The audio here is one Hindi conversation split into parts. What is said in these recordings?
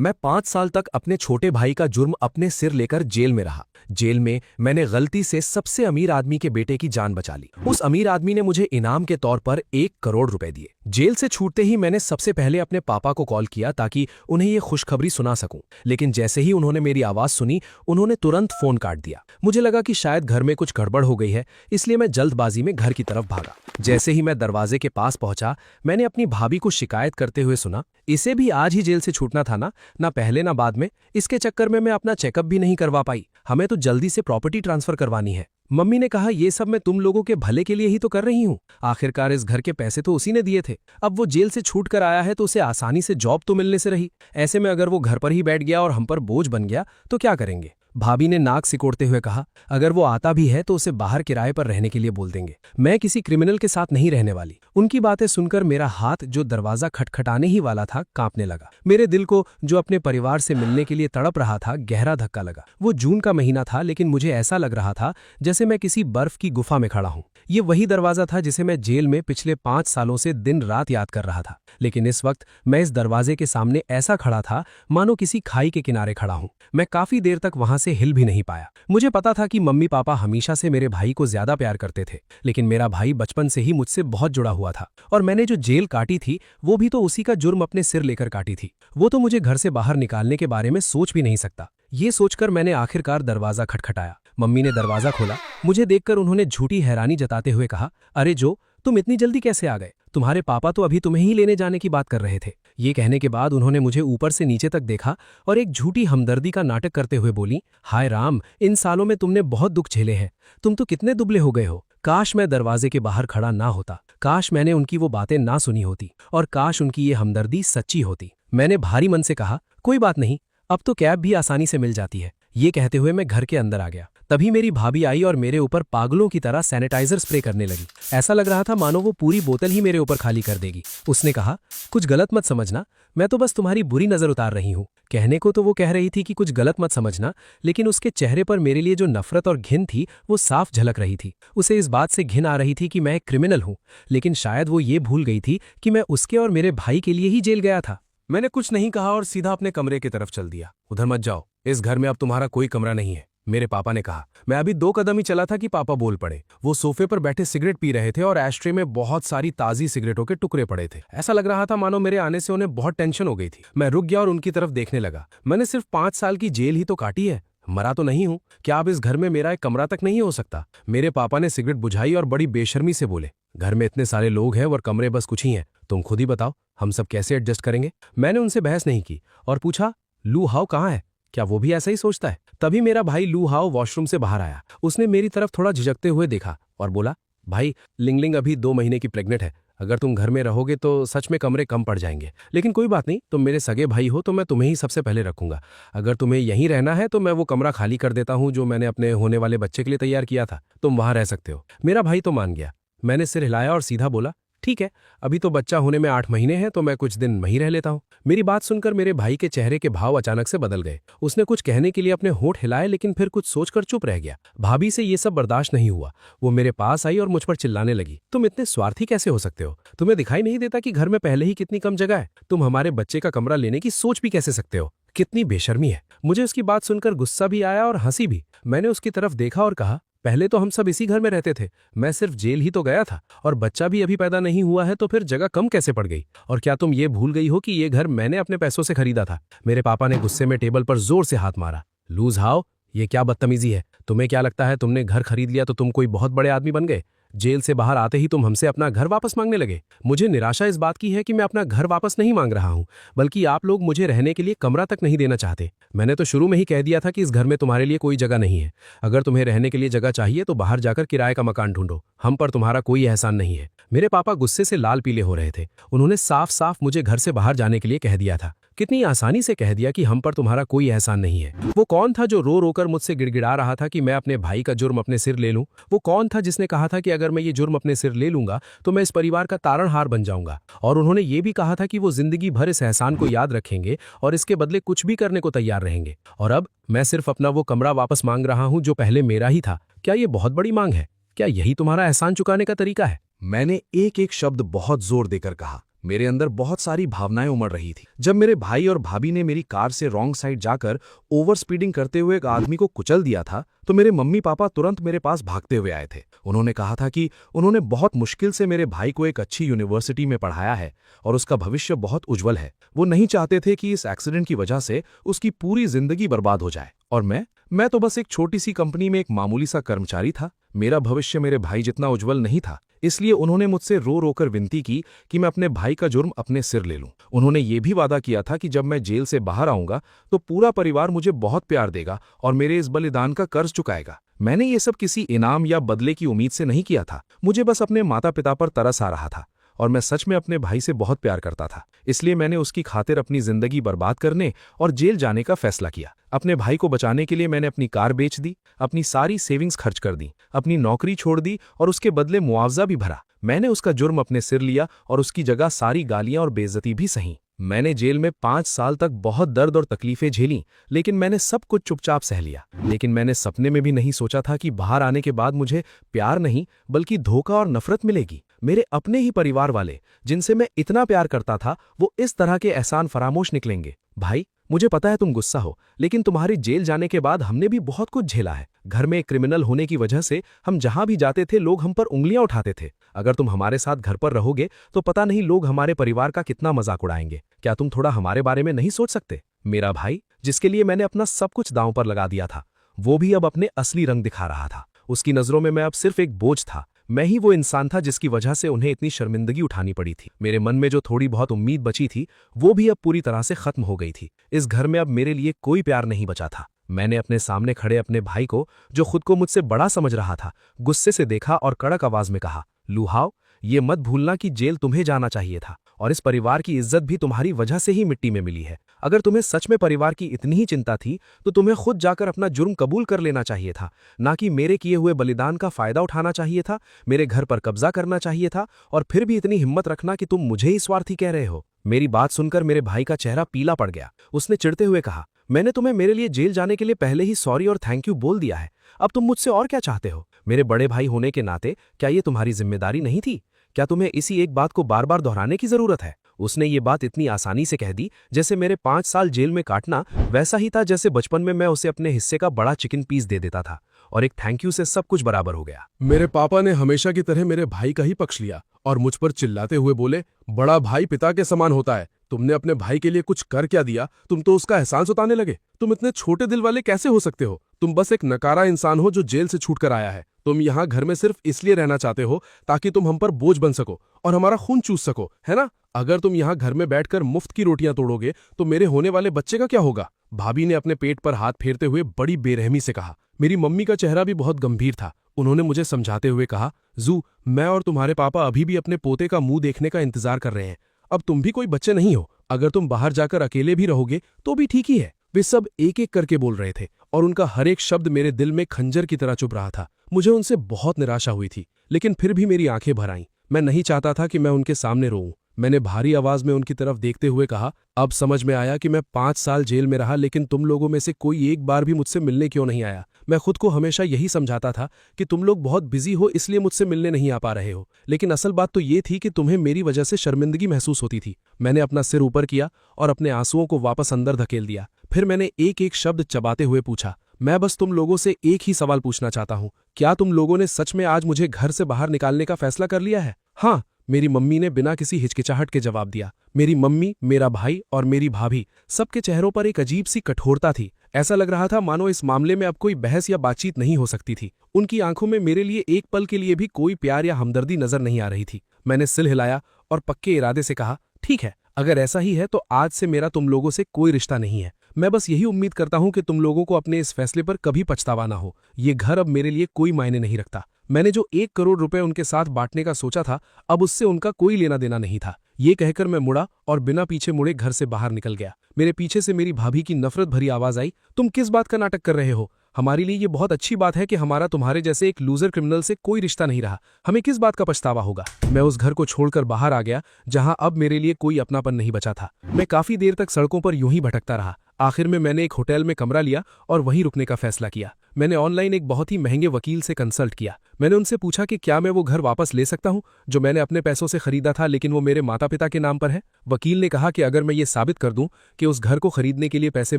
मैं 5 साल तक अपने छोटे भाई का जुर्म अपने सिर लेकर जेल में रहा। जेल में मैंने गलती से सबसे अमीर आदमी के बेटे की जान बचा ली। उस अमीर आदमी ने मुझे इनाम के तौर पर 1 करोड़ रुपए दिए। जेल से छूटते ही मैंने सबसे पहले अपने पापा को कॉल किया ताकि उन्हें ये खुशखबरी सुना सकूं। लेकिन जैसे ही उन्होंने मेरी आवाज सुनी, उन्होंने तुरंत फोन काट दिया। मुझे लगा कि शायद घर में कुछ गड़बड़ हो गई है, इसलिए मैं जल्दबाजी में घर की तरफ भागा। जैसे ही मैं दरवाजे के पास पहुंचा, मैंने अपनी भाभी को शिकायत करते हुए सुना, इसे भी आज ही जेल से छूटना था ना पहले ना बाद में। इसके चक्कर में मैं अपना चेकअप भी नहीं करवा पाई। हमें तो जल्दी से प्रॉपर्टी ट्रांसफर करवानी है। मम्मी ने कहा, ये सब मैं तुम लोगों के भले के लिए ही तो कर रही हूँ। आखिरकार इस घर के पैसे तो उसी ने दिए थे। अब वो जेल से छूट कर आया है तो उसे आसानी से जॉब तो मिलने से रही। ऐसे में अगर वो घर पर ही बैठ गया और हम पर बोझ बन गया तो क्या करेंगे। भाभी ने नाक सिकोड़ते हुए कहा, अगर वो आता भी है तो उसे बाहर किराए पर रहने के लिए बोल देंगे। मैं किसी क्रिमिनल के साथ नहीं रहने वाली। उनकी बातें सुनकर मेरा हाथ, जो दरवाजा खटखटाने ही वाला था, कांपने लगा। मेरे दिल को, जो अपने परिवार से मिलने के लिए तड़प रहा था, गहरा धक्का लगा। वो जून का महीना था, लेकिन मुझे ऐसा लग रहा था जैसे मैं किसी बर्फ की गुफा में खड़ा हूं। ये वही दरवाजा था जिसे मैं जेल में पिछले 5 सालों से दिन रात याद कर रहा था। लेकिन इस वक्त मैं इस दरवाजे के सामने ऐसा खड़ा था मानो किसी खाई के किनारे खड़ा हूं। मैं काफी देर तक वहां से हिल भी नहीं पाया। मुझे पता था कि मम्मी पापा हमेशा से मेरे भाई को ज्यादा प्यार करते थे, लेकिन मेरा भाई बचपन से ही मुझसे बहुत जुड़ा हुआ था। और मैंने जो जेल काटी थी, वो भी तो उसी का जुर्म अपने सिर लेकर काटी थी। वो तो मुझे घर से बाहर निकालने के बारे में सोच भी नहीं सकता। ये सोचकर मैंने आखिरकार दरवाजा खटखटाया। मम्मी ने दरवाजा खोला। मुझे देखकर उन्होंने झूठी हैरानी जताते हुए कहा, अरे जो, तुम इतनी जल्दी कैसे आ गए? तुम्हारे पापा तो अभी तुम्हें ही लेने जाने की बात कर रहे थे। ये कहने के बाद उन्होंने मुझे ऊपर से नीचे तक देखा और एक झूठी हमदर्दी का नाटक करते हुए बोली, हाय राम, इन सालों में तुमने बहुत दुख झेले हैं। तुम तो कितने दुबले हो गए हो। काश मैं दरवाजे के बाहर खड़ा ना होता। काश मैंने उनकी वो बातें ना सुनी होती। और काश उनकी ये हमदर्दी सच्ची होती। मैंने भारी मन से कहा, कोई बात नहीं, अब तो कैब भी आसानी से मिल जाती है। ये कहते हुए मैं घर के अंदर आ गया। तभी मेरी भाभी आई और मेरे ऊपर पागलों की तरह सैनिटाइजर स्प्रे करने लगी। ऐसा लग रहा था मानो वो पूरी बोतल ही मेरे ऊपर खाली कर देगी। उसने कहा, कुछ गलत मत समझना, मैं तो बस तुम्हारी बुरी नजर उतार रही हूँ। कहने को तो वो कह रही थी कि कुछ गलत मत समझना, लेकिन उसके चेहरे पर मेरे लिए जो नफरत और घिन थी, वो साफ झलक रही थी। उसे इस बात से घिन आ रही थी कि मैं एक क्रिमिनल हूँ, लेकिन शायद वो ये भूल गई थी कि मैं उसके और मेरे भाई के लिए ही जेल गया था। मैंने कुछ नहीं कहा और सीधा अपने कमरे की तरफ चल दिया। उधर मत जाओ, इस घर में अब तुम्हारा कोई कमरा नहीं है, मेरे पापा ने कहा। मैं अभी 2 कदम ही चला था कि पापा बोल पड़े। वो सोफे पर बैठे सिगरेट पी रहे थे और एस्ट्रे में बहुत सारी ताजी सिगरेटों के टुकड़े पड़े थे। ऐसा लग रहा था मानो मेरे आने से उन्हें बहुत टेंशन हो गई थी। मैं रुक गया और उनकी तरफ देखने लगा। मैंने सिर्फ 5 साल की जेल ही तो काटी है, मरा तो नहीं हूं। क्या अब इस घर में मेरा एक कमरा तक नहीं हो सकता? मेरे पापा ने सिगरेट बुझाई और बड़ी बेशर्मी से बोले, घर में इतने सारे लोग हैं और कमरे बस कुछ ही हैं, तुम खुद ही बताओ हम सब कैसे एडजस्ट करेंगे। मैंने उनसे बहस नहीं की और पूछा, लू हाओ कहाँ है? क्या वो भी ऐसा ही सोचता है? तभी मेरा भाई लू हाओ वॉशरूम से बाहर आया। उसने मेरी तरफ थोड़ा झिझकते हुए देखा और बोला, भाई लिंगलिंग अभी 2 महीने की प्रेग्नेंट है। अगर तुम घर में रहोगे तो सच में कमरे कम पड़ जाएंगे, लेकिन कोई बात नहीं, तुम मेरे सगे भाई हो तो मैं तुम्हें ही सबसे पहले रखूंगा। अगर तुम्हें यहीं रहना है तो मैं वो कमरा खाली कर देता हूं जो मैंने अपने होने वाले बच्चे के लिए तैयार किया था। तुम वहां रह सकते हो। मेरा भाई तो मान गया। मैंने सिर हिलाया और सीधा बोला, ठीक है, अभी तो बच्चा होने में 8 महीने हैं तो मैं कुछ दिन वहीं रह लेता हूँ। मेरी बात सुनकर मेरे भाई के चेहरे के भाव अचानक से बदल गए। उसने कुछ कहने के लिए अपने होंठ हिलाए, लेकिन फिर कुछ सोचकर चुप रह गया। भाभी से ये सब बर्दाश्त नहीं हुआ। वो मेरे पास आई और मुझ पर चिल्लाने लगी, तुम इतने स्वार्थी कैसे हो सकते हो? तुम्हें दिखाई नहीं देता कि घर में पहले ही कितनी कम जगह है? तुम हमारे बच्चे का कमरा लेने की सोच भी कैसे सकते हो? कितनी बेशर्मी है। मुझे उसकी बात सुनकर गुस्सा भी आया और हंसी भी। मैंने उसकी तरफ देखा और कहा, पहले तो हम सब इसी घर में रहते थे, मैं सिर्फ जेल ही तो गया था और बच्चा भी अभी पैदा नहीं हुआ है, तो फिर जगह कम कैसे पड़ गई? और क्या तुम ये भूल गई हो कि ये घर मैंने अपने पैसों से खरीदा था? मेरे पापा ने गुस्से में टेबल पर जोर से हाथ मारा। लूज हाउ, ये क्या बदतमीजी है? तुम्हें क्या लगता है तुमने घर खरीद लिया तो तुम कोई बहुत बड़े आदमी बन गए? जेल से बाहर आते ही तुम हमसे अपना घर वापस मांगने लगे। मुझे निराशा इस बात की है कि मैं अपना घर वापस नहीं मांग रहा हूं, बल्कि आप लोग मुझे रहने के लिए कमरा तक नहीं देना चाहते। मैंने तो शुरू में ही कह दिया था कि इस घर में तुम्हारे लिए कोई जगह नहीं है। अगर तुम्हें रहने के लिए जगह चाहिए तो बाहर जाकर किराए का मकान ढूंढो, हम पर तुम्हारा कोई एहसान नहीं है। मेरे पापा गुस्से से लाल पीले हो रहे थे। उन्होंने साफ साफ मुझे घर से बाहर जाने के लिए कह दिया था। कितनी आसानी से कह दिया कि हम पर तुम्हारा कोई एहसान नहीं है। वो कौन था जो रो रोकर मुझसे गिड़गिड़ा रहा था कि मैं अपने भाई का जुर्म अपने सिर ले लूं? वो कौन था जिसने कहा था कि अगर मैं ये जुर्म अपने सिर ले लूंगा तो मैं इस परिवार का तारणहार बन जाऊंगा? और उन्होंने ये भी कहा था कि वो जिंदगी भर इस एहसान को याद रखेंगे और इसके बदले कुछ भी करने को तैयार रहेंगे। और अब मैं सिर्फ अपना वो कमरा वापस मांग रहा हूं जो पहले मेरा ही था। क्या ये बहुत बड़ी मांग है? क्या यही तुम्हारा एहसान चुकाने का तरीका है? मैंने एक एक शब्द बहुत जोर देकर कहा, मेरे अंदर बहुत सारी भावनाएं उमड़ रही थी। जब मेरे भाई और भाभी ने मेरी कार से रॉन्ग साइड जाकर ओवर स्पीडिंग करते हुए एक आदमी को कुचल दिया था, तो मेरे मम्मी पापा तुरंत मेरे पास भागते हुए आए थे। उन्होंने कहा था कि उन्होंने बहुत मुश्किल से मेरे भाई को एक अच्छी यूनिवर्सिटी में पढ़ाया है और उसका भविष्य बहुत उज्जवल है। वो नहीं चाहते थे कि इस एक्सीडेंट की वजह से उसकी पूरी जिंदगी बर्बाद हो जाए। और मैं तो बस एक छोटी सी कंपनी में एक मामूली सा कर्मचारी था। मेरा भविष्य मेरे भाई जितना उज्जवल नहीं था, इसलिए उन्होंने मुझसे रो रो कर विनती की कि मैं अपने भाई का जुर्म अपने सिर ले लूं। उन्होंने ये भी वादा किया था कि जब मैं जेल से बाहर आऊंगा तो पूरा परिवार मुझे बहुत प्यार देगा और मेरे इस बलिदान का कर्ज चुकाएगा। मैंने ये सब किसी इनाम या बदले की उम्मीद से नहीं किया था। मुझे बस अपने माता पिता पर तरस आ रहा था और मैं सच में अपने भाई से बहुत प्यार करता था। इसलिए मैंने उसकी खातिर अपनी जिंदगी बर्बाद करने और जेल जाने का फैसला किया। अपने भाई को बचाने के लिए मैंने अपनी कार बेच दी, अपनी सारी सेविंग्स खर्च कर दी, अपनी नौकरी छोड़ दी और उसके बदले मुआवजा भी भरा। मैंने उसका जुर्म अपने सिर लिया और उसकी जगह सारी गालियां और बेइज्जती भी सही। मैंने जेल में 5 साल तक बहुत दर्द और तकलीफें झेली, लेकिन मैंने सब कुछ चुपचाप सह लिया। लेकिन मैंने सपने में भी नहीं सोचा था कि बाहर आने के बाद मुझे प्यार नहीं बल्कि धोखा और नफरत मिलेगी। मेरे अपने ही परिवार वाले, जिनसे मैं इतना प्यार करता था, वो इस तरह के एहसान फरामोश निकलेंगे। भाई, मुझे पता है तुम गुस्सा हो, लेकिन तुम्हारी जेल जाने के बाद हमने भी बहुत कुछ झेला है। घर में एक क्रिमिनल होने की वजह से हम जहां भी जाते थे लोग हम पर उंगलियां उठाते थे। अगर तुम हमारे साथ घर पर रहोगे तो पता नहीं लोग हमारे परिवार का कितना मजाक उड़ाएंगे। क्या तुम थोड़ा हमारे बारे में नहीं सोच सकते? मेरा भाई, जिसके लिए मैंने अपना सब कुछ दांव पर लगा दिया था, वो भी अब अपने असली रंग दिखा रहा था। उसकी नजरों में मैं अब सिर्फ एक बोझ था। मैं ही वो इंसान था जिसकी वजह से उन्हें इतनी शर्मिंदगी उठानी पड़ी थी। मेरे मन में जो थोड़ी बहुत उम्मीद बची थी वो भी अब पूरी तरह से खत्म हो गई थी। इस घर में अब मेरे लिए कोई प्यार नहीं बचा था। मैंने अपने सामने खड़े अपने भाई को, जो खुद को मुझसे बड़ा समझ रहा था, गुस्से से देखा और कड़क आवाज में कहा, लूहाव, ये मत भूलना कि जेल तुम्हें जाना चाहिए था और इस परिवार की इज्जत भी तुम्हारी वजह से ही मिट्टी में मिली है। अगर तुम्हें सच में परिवार की इतनी ही चिंता थी तो तुम्हें खुद जाकर अपना जुर्म कबूल कर लेना चाहिए था, ना कि मेरे किए हुए बलिदान का फायदा उठाना चाहिए था, मेरे घर पर कब्जा करना चाहिए था और फिर भी इतनी हिम्मत रखना कि तुम मुझे ही स्वार्थी कह रहे हो। मेरी बात सुनकर मेरे भाई का चेहरा पीला पड़ गया। उसने चिढ़ते हुए कहा, मैंने तुम्हें मेरे लिए जेल जाने के लिए पहले ही सॉरी और थैंक यू बोल दिया है। अब तुम मुझसे और क्या चाहते हो? मेरे बड़े भाई होने के नाते क्या ये तुम्हारी जिम्मेदारी नहीं थी? क्या तुम्हें इसी एक बात को बार बार दोहराने की जरूरत है? उसने ये बात इतनी आसानी से कह दी जैसे मेरे 5 साल जेल में काटना वैसा ही था जैसे बचपन में मैं उसे अपने हिस्से का बड़ा चिकन पीस दे देता था और एक थैंक यू से सब कुछ बराबर हो गया। मेरे पापा ने हमेशा की तरह मेरे भाई का ही पक्ष लिया और मुझ पर चिल्लाते हुए बोले, बड़ा भाई पिता के समान होता है। तुमने अपने भाई के लिए कुछ कर क्या दिया? तुम तो उसका एहसान सताने लगे। तुम इतने छोटे दिल वाले कैसे हो सकते हो? तुम बस एक नकारा इंसान हो जो जेल से छूटकर आया है। तुम यहाँ घर में सिर्फ इसलिए रहना चाहते हो ताकि तुम हम पर बोझ बन सको और हमारा खून चूस सको, है ना? अगर तुम यहाँ घर में बैठकर मुफ्त की रोटियां तोड़ोगे तो मेरे होने वाले बच्चे का क्या होगा? भाभी ने अपने पेट पर हाथ फेरते हुए बड़ी बेरहमी से कहा। मेरी मम्मी का चेहरा भी बहुत गंभीर था। उन्होंने मुझे समझाते हुए कहा, जू, मैं और तुम्हारे पापा अभी भी अपने पोते का मुंह देखने का इंतजार कर रहे हैं। अब तुम भी कोई बच्चे नहीं हो। अगर तुम बाहर जाकर अकेले भी रहोगे तो भी ठीक ही है। वे सब एक एक करके बोल रहे थे और उनका हर एक शब्द मेरे दिल में खंजर की तरह चुभ रहा था। मुझे उनसे बहुत निराशा हुई थी, लेकिन फिर भी मेरी आंखें भर आईं। मैं नहीं चाहता था कि मैं उनके सामने रोऊं। मैंने भारी आवाज में उनकी तरफ देखते हुए कहा, अब समझ में आया कि मैं 5 साल जेल में रहा, लेकिन तुम लोगों में से कोई एक बार भी मुझसे मिलने क्यों नहीं आया? मैं खुद को हमेशा यही समझाता था कि तुम लोग बहुत बिजी हो इसलिए मुझसे मिलने नहीं आ पा रहे हो, लेकिन असल बात तो ये थी कि तुम्हें मेरी वजह से शर्मिंदगी महसूस होती थी। मैंने अपना सिर ऊपर किया और अपने आंसुओं को वापस अंदर धकेल दिया। फिर मैंने एक एक शब्द चबाते हुए पूछा, मैं बस तुम लोगों से एक ही सवाल पूछना चाहता हूं, क्या तुम लोगों ने सच में आज मुझे घर से बाहर निकालने का फैसला कर लिया है? हाँ, मेरी मम्मी ने बिना किसी हिचकिचाहट के जवाब दिया। मेरी मम्मी, मेरा भाई और मेरी भाभी, सबके चेहरों पर एक अजीब सी कठोरता थी। ऐसा लग रहा था मानो इस मामले में अब कोई बहस या बातचीत नहीं हो सकती थी। उनकी आंखों में मेरे लिए एक पल के लिए भी कोई प्यार या हमदर्दी नजर नहीं आ रही थी। मैंने सिर हिलाया और पक्के इरादे से कहा, ठीक है, अगर ऐसा ही है तो आज से मेरा तुम लोगों से कोई रिश्ता नहीं है। मैं बस यही उम्मीद करता हूं कि तुम लोगों को अपने इस फैसले पर कभी पछतावा ना हो। ये घर अब मेरे लिए कोई मायने नहीं रखता। मैंने जो 1 करोड़ रुपए उनके साथ बांटने का सोचा था, अब उससे उनका कोई लेना देना नहीं था। ये कहकर मैं मुड़ा और बिना पीछे मुड़े घर से बाहर निकल गया। मेरे पीछे से मेरी भाभी की नफरत भरी आवाज आई, तुम किस बात का नाटक कर रहे हो? हमारे लिए ये बहुत अच्छी बात है कि हमारा तुम्हारे जैसे एक लूजर क्रिमिनल से कोई रिश्ता नहीं रहा। हमें किस बात का पछतावा होगा? मैं उस घर को छोड़कर बाहर आ गया जहां अब मेरे लिए कोई अपनापन नहीं बचा था। मैं काफी देर तक सड़कों पर यूं ही भटकता रहा। आखिर में मैंने एक होटल में कमरा लिया और वहीं रुकने का फैसला किया। मैंने ऑनलाइन एक बहुत ही महंगे वकील से कंसल्ट किया। मैंने उनसे पूछा कि क्या मैं वो घर वापस ले सकता हूं जो मैंने अपने पैसों से खरीदा था, लेकिन वो मेरे माता पिता के नाम पर है। वकील ने कहा कि अगर मैं ये साबित कर दूं कि उस घर को खरीदने के लिए पैसे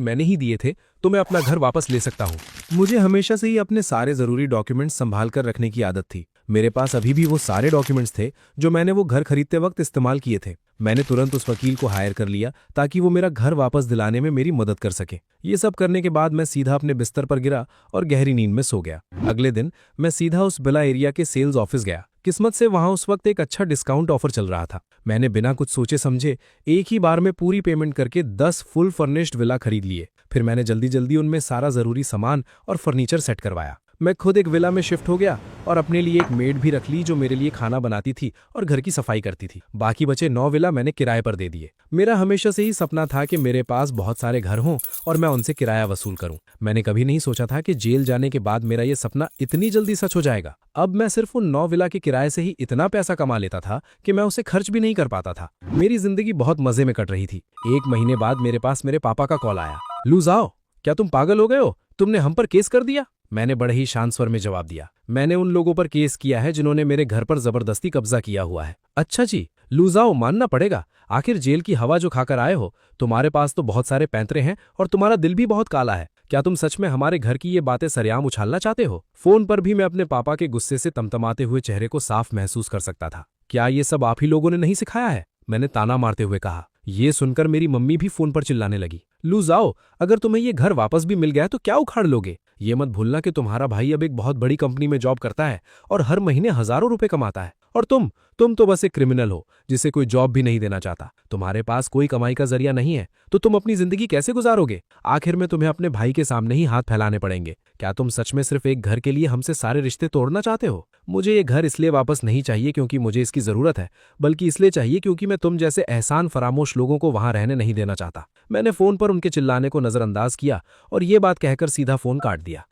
मैंने ही दिए थे तो मैं अपना घर वापस ले सकता हूं। मुझे हमेशा से ही अपने सारे जरूरी डॉक्यूमेंट्स संभाल कर रखने की आदत थी। मेरे पास अभी भी वो सारे डॉक्यूमेंट्स थे जो मैंने वो घर खरीदते वक्त इस्तेमाल किए थे। मैंने तुरंत उस वकील को हायर कर लिया ताकि वो मेरा घर वापस दिलाने में मेरी मदद कर सके। ये सब करने के बाद मैं सीधा अपने बिस्तर पर गिरा और गहरी नींद में सो गया। अगले दिन मैं सीधा उस विला एरिया के सेल्स ऑफिस गया। किस्मत से वहां उस वक्त एक अच्छा डिस्काउंट ऑफर चल रहा था। मैंने बिना कुछ सोचे समझे एक ही बार में पूरी पेमेंट करके 10 फुल फर्निश्ड विला खरीद लिए। फिर मैंने जल्दी जल्दी उनमें सारा जरूरी सामान और फर्नीचर सेट करवाया। मैं खुद एक विला में शिफ्ट हो गया और अपने लिए एक मेड भी रख ली जो मेरे लिए खाना बनाती थी और घर की सफाई करती थी। बाकी बचे 9 विला मैंने किराए पर दे दिए। मेरा हमेशा से ही सपना था कि मेरे पास बहुत सारे घर हों और मैं उनसे किराया वसूल करूं। मैंने कभी नहीं सोचा था कि जेल जाने के बाद मेरा ये सपना इतनी जल्दी सच हो जाएगा। अब मैं सिर्फ उन 9 विला के किराए से ही इतना पैसा कमा लेता था कि मैं उसे खर्च भी नहीं कर पाता था। मेरी जिंदगी बहुत मजे में कट रही थी। 1 महीने बाद मेरे पास मेरे पापा का कॉल आया। लूजाओ, क्या तुम पागल हो गए हो? तुमने हम पर केस कर दिया। मैंने बड़े ही शांत स्वर में जवाब दिया, मैंने उन लोगों पर केस किया है जिन्होंने मेरे घर पर जबरदस्ती कब्जा किया हुआ है। अच्छा जी, लूजाओ, मानना पड़ेगा। आखिर जेल की हवा जो खाकर आए हो, तुम्हारे पास तो बहुत सारे पैंतरे हैं और तुम्हारा दिल भी बहुत काला है। क्या तुम सच में हमारे घर की ये बातें सरेआम उछालना चाहते हो? फोन पर भी मैं अपने पापा के गुस्से से तमतमाते हुए चेहरे को साफ महसूस कर सकता था। क्या ये सब आप ही लोगों ने नहीं सिखाया है? मैंने ताना मारते हुए कहा। ये सुनकर मेरी मम्मी भी फोन पर चिल्लाने लगी। लूजाओ, अगर तुम्हें ये घर वापस भी मिल गया तो क्या उखाड़ लोगे? ये मत भूलना कि तुम्हारा भाई अब एक बहुत बड़ी कंपनी में जॉब करता है और हर महीने हजारों रुपए कमाता है, और तुम तो बस एक क्रिमिनल हो जिसे कोई जॉब भी नहीं देना चाहता। तुम्हारे पास कोई कमाई का जरिया नहीं है तो तुम अपनी जिंदगी कैसे गुजारोगे? आखिर में तुम्हें अपने भाई के सामने ही हाथ फैलाने पड़ेंगे। क्या तुम सच में सिर्फ एक घर के लिए हमसे सारे रिश्ते तोड़ना चाहते हो? मुझे ये घर इसलिए वापस नहीं चाहिए क्योंकि मुझे इसकी जरूरत है, बल्कि इसलिए चाहिए क्योंकि मैं तुम जैसे एहसान फरामोश लोगों को वहां रहने नहीं देना चाहता। मैंने फोन पर उनके चिल्लाने को नजरअंदाज किया और ये बात कहकर सीधा फोन काट दिया।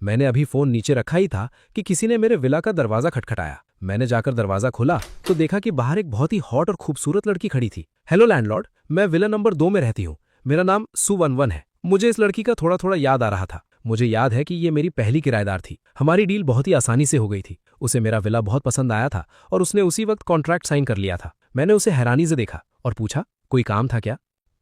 मैंने अभी फोन नीचे रखा ही था कि किसी ने मेरे विला का दरवाजा खटखटाया। मैंने जाकर दरवाजा खोला तो देखा कि बाहर एक बहुत ही हॉट और खूबसूरत लड़की खड़ी थी। हेलो लैंडलॉर्ड, मैं विला नंबर 2 में रहती हूँ। मेरा नाम सु11 है। मुझे इस लड़की का थोड़ा थोड़ा याद आ रहा था। मुझे याद है कि ये मेरी पहली किराएदार थी। हमारी डील बहुत ही आसानी से हो गई थी। उसे मेरा विला बहुत पसंद आया था और उसने उसी वक्त कॉन्ट्रैक्ट साइन कर लिया था। मैंने उसे हैरानी से देखा और पूछा, कोई काम था क्या?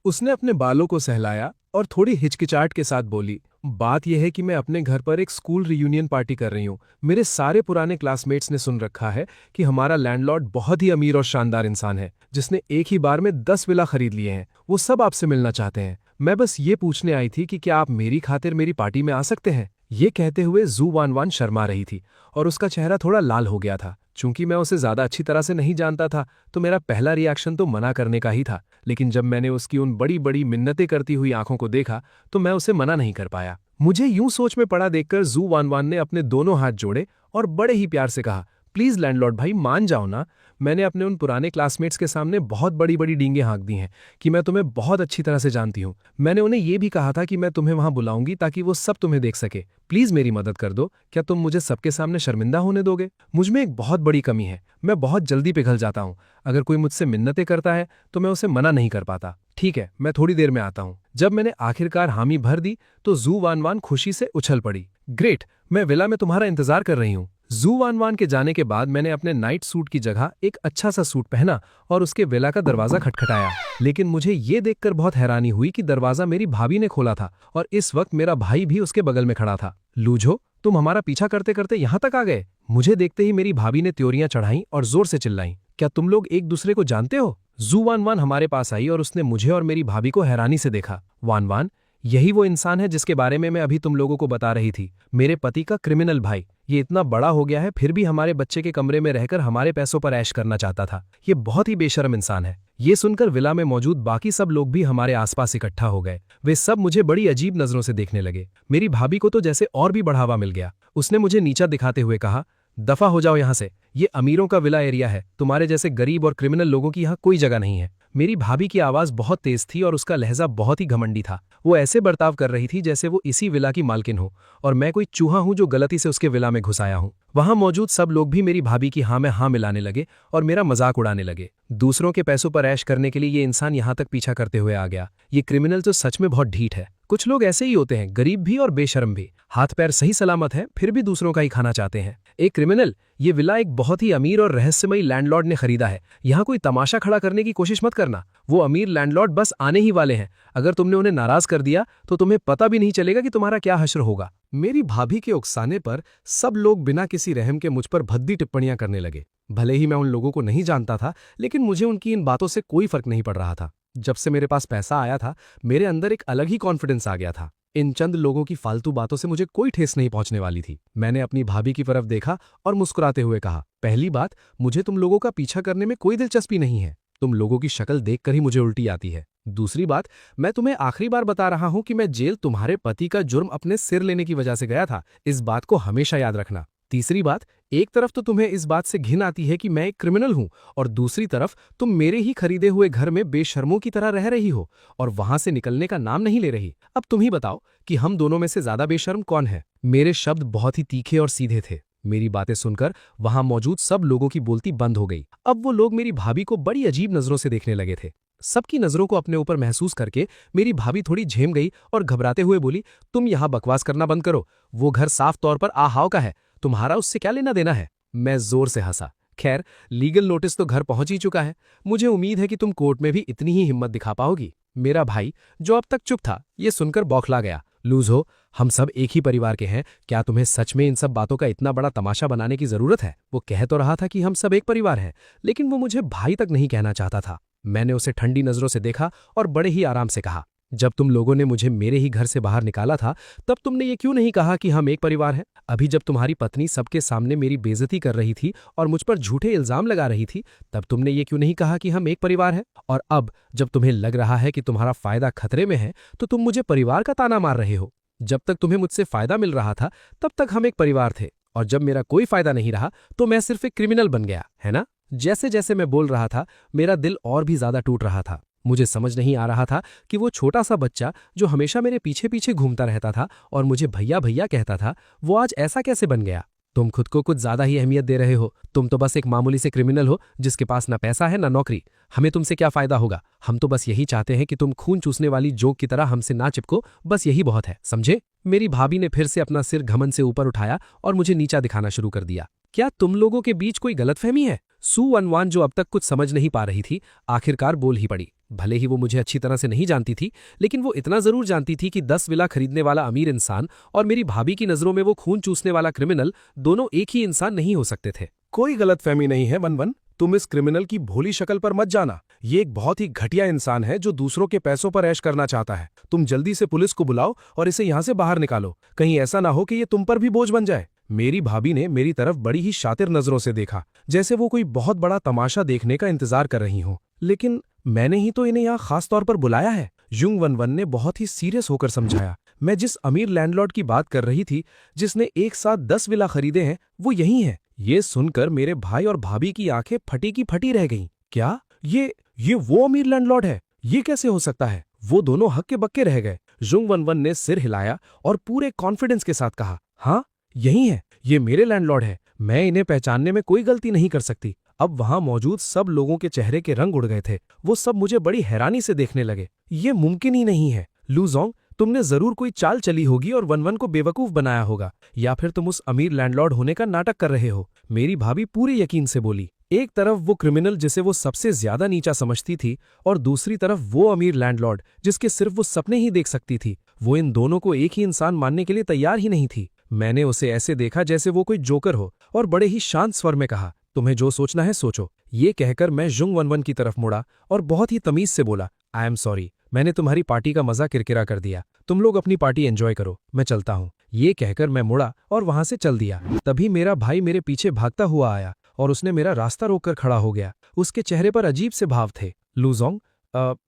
उसने अपने बालों को सहलाया और थोड़ी हिचकिचाहट के साथ बोली, बात यह है कि मैं अपने घर पर एक स्कूल रियूनियन पार्टी कर रही हूँ। मेरे सारे पुराने क्लासमेट्स ने सुन रखा है कि हमारा लैंडलॉर्ड बहुत ही अमीर और शानदार इंसान है जिसने एक ही बार में 10 विला खरीद लिए हैं। वो सब आपसे मिलना चाहते हैं। मैं बस ये पूछने आई थी कि क्या आप मेरी खातिर मेरी पार्टी में आ सकते हैं? ये कहते हुए जू11 शर्मा रही थी और उसका चेहरा थोड़ा लाल हो गया था। चूंकि मैं उसे ज्यादा अच्छी तरह से नहीं जानता था तो मेरा पहला रिएक्शन तो मना करने का ही था, लेकिन जब मैंने उसकी उन बड़ी बड़ी मिन्नतें करती हुई आंखों को देखा तो मैं उसे मना नहीं कर पाया। मुझे यूं सोच में पड़ा देखकर जू11 ने अपने दोनों हाथ जोड़े और बड़े ही प्यार से कहा, प्लीज लैंडलॉर्ड भाई, मान जाओ ना। मैंने अपने उन पुराने क्लासमेट्स के सामने बहुत बड़ी बड़ी डींगे हाँक दी हैं कि मैं तुम्हें बहुत अच्छी तरह से जानती हूँ। मैंने उन्हें यह भी कहा था कि मैं तुम्हें वहां बुलाऊंगी ताकि वो सब तुम्हें देख सके। प्लीज मेरी मदद कर दो। क्या तुम मुझे सबके सामने शर्मिंदा होने दोगे? मुझमें एक बहुत बड़ी कमी है, मैं बहुत जल्दी पिघल जाता हूँ। अगर कोई मुझसे मिन्नतें करता है तो मैं उसे मना नहीं कर पाता। ठीक है, मैं थोड़ी देर में आता हूँ। जब मैंने आखिरकार हामी भर दी तो जू11 खुशी से उछल पड़ी। ग्रेट, मैं विला में तुम्हारा इंतजार कर रही हूँ। जू11 के जाने के बाद मैंने अपने नाइट सूट की जगह एक अच्छा सा सूट पहना और उसके विला का दरवाजा खटखटाया। लेकिन मुझे ये देखकर बहुत हैरानी हुई कि दरवाजा मेरी भाभी ने खोला था और इस वक्त मेरा भाई भी उसके बगल में खड़ा था। लूझो, तुम हमारा पीछा करते करते यहाँ तक आ गए? मुझे देखते ही मेरी भाभी ने त्योरियां चढ़ाई और जोर से चिल्लाई, क्या तुम लोग एक दूसरे को जानते हो? जू11 हमारे पास आई और उसने मुझे और मेरी भाभी को हैरानी से देखा। वान, यही वो इंसान है जिसके बारे में मैं अभी तुम लोगों को बता रही थी, मेरे पति का क्रिमिनल भाई। ये इतना बड़ा हो गया है फिर भी हमारे बच्चे के कमरे में रहकर हमारे पैसों पर ऐश करना चाहता था। ये बहुत ही बेशर्म इंसान है। ये सुनकर विला में मौजूद बाकी सब लोग भी हमारे आसपास इकट्ठा हो गए। वे सब मुझे बड़ी अजीब नजरों से देखने लगे। मेरी भाभी को तो जैसे और भी बढ़ावा मिल गया। उसने मुझे नीचा दिखाते हुए कहा, दफा हो जाओ यहाँ से, ये अमीरों का विला एरिया है, तुम्हारे जैसे गरीब और क्रिमिनल लोगों की यहाँ कोई जगह नहीं है। मेरी भाभी की आवाज बहुत तेज थी और उसका लहजा बहुत ही घमंडी था। वो ऐसे बर्ताव कर रही थी जैसे वो इसी विला की मालकिन हो और मैं कोई चूहा हूं जो गलती से उसके विला में घुस आया हूं। वहां मौजूद सब लोग भी मेरी भाभी की हाँ में हाँ मिलाने लगे और मेरा मजाक उड़ाने लगे। दूसरों के पैसों पर ऐश करने के लिए ये इंसान यहां तक पीछा करते हुए आ गया। ये क्रिमिनल तो सच में बहुत ढीठ है। कुछ लोग ऐसे ही होते हैं, गरीब भी और बेशर्म भी। हाथ पैर सही सलामत है फिर भी दूसरों का ही खाना चाहते हैं। एक क्रिमिनल, ये विला एक बहुत ही अमीर और रहस्यमयी लैंडलॉर्ड ने खरीदा है। यहाँ कोई तमाशा खड़ा करने की कोशिश मत करना। वो अमीर लैंडलॉर्ड बस आने ही वाले हैं। अगर तुमने उन्हें नाराज कर दिया तो तुम्हें पता भी नहीं चलेगा कि तुम्हारा क्या हश्र होगा। मेरी भाभी के उकसाने पर सब लोग बिना किसी रहम के मुझ पर भद्दी टिप्पणियां करने लगे। भले ही मैं उन लोगों को नहीं जानता था, लेकिन मुझे उनकी इन बातों से कोई फर्क नहीं पड़ रहा था। जब से मेरे पास पैसा आया था, मेरे अंदर एक अलग ही कॉन्फिडेंस आ गया था। इन चंद लोगों की फालतू बातों से मुझे कोई ठेस नहीं पहुंचने वाली थी। मैंने अपनी भाभी की तरफ देखा और मुस्कुराते हुए कहा, पहली बात, मुझे तुम लोगों का पीछा करने में कोई दिलचस्पी नहीं है। तुम लोगों की शक्ल देखकर ही मुझे उल्टी आती है। दूसरी बात, मैं तुम्हें आखिरी बार बता रहा हूं कि मैं जेल तुम्हारे पति का जुर्म अपने सिर लेने की वजह से गया था। इस बात को हमेशा याद रखना। तीसरी बात, एक तरफ तो तुम्हें इस बात से घिन आती है कि मैं एक क्रिमिनल हूं और दूसरी तरफ तुम मेरे ही खरीदे हुए घर में बेशर्मों की तरह रह रही हो और वहां से निकलने का नाम नहीं ले रही। अब तुम ही बताओ कि हम दोनों में से ज्यादा बेशर्म कौन है। मेरे शब्द बहुत ही तीखे और सीधे थे। मेरी बातें सुनकर वहां मौजूद सब लोगों की बोलती बंद हो गई। अब वो लोग मेरी भाभी को बड़ी अजीब नजरों से देखने लगे थे। सबकी नजरों को अपने ऊपर महसूस करके मेरी भाभी थोड़ी झेम गई और घबराते हुए बोली, तुम यहां बकवास करना बंद करो। वो घर साफ तौर पर आहाव का है, तुम्हारा उससे क्या लेना देना है। मैं जोर से हंसा। खैर, लीगल नोटिस तो घर पहुंच ही चुका है। मुझे उम्मीद है कि तुम कोर्ट में भी इतनी ही हिम्मत दिखा पाओगी। मेरा भाई, जो अब तक चुप था, ये सुनकर बौखला गया। लूज हो, हम सब एक ही परिवार के हैं। क्या तुम्हें सच में इन सब बातों का इतना बड़ा तमाशा बनाने की जरूरत है? वो कह तो रहा था कि हम सब एक परिवार हैं, लेकिन वो मुझे भाई तक नहीं कहना चाहता था। मैंने उसे ठंडी नजरों से देखा और बड़े ही आराम से कहा, जब तुम लोगों ने मुझे मेरे ही घर से बाहर निकाला था, तब तुमने ये क्यों नहीं कहा कि हम एक परिवार हैं? अभी जब तुम्हारी पत्नी सबके सामने मेरी बेइज्जती कर रही थी और मुझ पर झूठे इल्जाम लगा रही थी, तब तुमने ये क्यों नहीं कहा कि हम एक परिवार हैं? और अब जब तुम्हें लग रहा है कि तुम्हारा फायदा खतरे में है, तो तुम मुझे परिवार का ताना मार रहे हो। जब तक तुम्हें मुझसे फायदा मिल रहा था, तब तक हम एक परिवार थे, और जब मेरा कोई फायदा नहीं रहा तो मैं सिर्फ एक क्रिमिनल बन गया, है ना? जैसे जैसे मैं बोल रहा था, मेरा दिल और भी ज्यादा टूट रहा था। मुझे समझ नहीं आ रहा था कि वो छोटा सा बच्चा जो हमेशा मेरे पीछे पीछे घूमता रहता था और मुझे भैया भैया कहता था, वो आज ऐसा कैसे बन गया। तुम खुद को कुछ ज्यादा ही अहमियत दे रहे हो। तुम तो बस एक मामूली से क्रिमिनल हो जिसके पास ना पैसा है ना नौकरी। हमें तुमसे क्या फायदा होगा? हम तो बस यही चाहते हैं कि तुम खून चूसने वाली जोक की तरह हमसे ना चिपको, बस यही बहुत है, समझे? मेरी भाभी ने फिर से अपना सिर घमंड से ऊपर उठाया और मुझे नीचा दिखाना शुरू कर दिया। क्या तुम लोगों के बीच कोई गलतफहमी है? सू अनवान, जो अब तक कुछ समझ नहीं पा रही थी, आखिरकार बोल ही पड़ी। भले ही वो मुझे अच्छी तरह से नहीं जानती थी, लेकिन वो इतना जरूर जानती थी कि 10 विला खरीदने वाला अमीर इंसान और मेरी भाभी की नजरों में वो खून चूसने वाला क्रिमिनल दोनों एक ही इंसान नहीं हो सकते थे। कोई गलतफहमी नहीं है वन। तुम इस क्रिमिनल की भोली शक्ल पर मत जाना। ये एक बहुत ही घटिया इंसान है जो दूसरों के पैसों पर ऐश करना चाहता है। तुम जल्दी से पुलिस को बुलाओ और इसे यहाँ से बाहर निकालो। कहीं ऐसा ना हो कि ये तुम पर भी बोझ बन जाए। मेरी भाभी ने मेरी तरफ बड़ी ही शातिर नजरों से देखा, जैसे वो कोई बहुत बड़ा तमाशा देखने का इंतजार कर रही हो। लेकिन मैंने ही तो इन्हें यहाँ खास तौर पर बुलाया है, युंग वन ने बहुत ही सीरियस होकर समझाया। मैं जिस अमीर लैंडलॉर्ड की बात कर रही थी, जिसने एक साथ 10 विला खरीदे हैं, वो यही है। ये सुनकर मेरे भाई और भाभी की आंखें फटी की फटी रह गईं। क्या ये वो अमीर लैंडलॉर्ड है? ये कैसे हो सकता है? वो दोनों हक्के बक्के रह गए। युंग वन ने सिर हिलाया और पूरे कॉन्फिडेंस के साथ कहा, हाँ, यही है, ये मेरे लैंडलॉर्ड है। मैं इन्हें पहचानने में कोई गलती नहीं कर सकती। अब वहां मौजूद सब लोगों के चेहरे के रंग उड़ गए थे। वो सब मुझे बड़ी हैरानी से देखने लगे। ये मुमकिन ही नहीं है। लूजोंग, तुमने जरूर कोई चाल चली होगी और वन को बेवकूफ बनाया होगा, या फिर तुम उस अमीर लैंडलॉर्ड होने का नाटक कर रहे हो। मेरी भाभी पूरे यकीन से बोली। एक तरफ वो क्रिमिनल जिसे वो सबसे ज्यादा नीचा समझती थी, और दूसरी तरफ वो अमीर लैंडलॉर्ड जिसके सिर्फ वो सपने ही देख सकती थी। वो इन दोनों को एक ही इंसान मानने के लिए तैयार ही नहीं थी। मैंने उसे ऐसे देखा जैसे वो कोई जोकर हो, और बड़े ही शांत स्वर में कहा, तुम्हें जो सोचना है सोचो। ये कहकर मैं युंग वन की तरफ मुड़ा और बहुत ही तमीज से बोला, आई एम सॉरी, मैंने तुम्हारी पार्टी का मजा किरकिरा कर दिया। तुम लोग अपनी पार्टी एंजॉय करो, मैं चलता हूँ। ये कहकर मैं मुड़ा और वहां से चल दिया। तभी मेरा भाई मेरे पीछे भागता हुआ आया और उसने मेरा रास्ता रोककर खड़ा हो गया। उसके चेहरे पर अजीब से भाव थे। लूजोंग,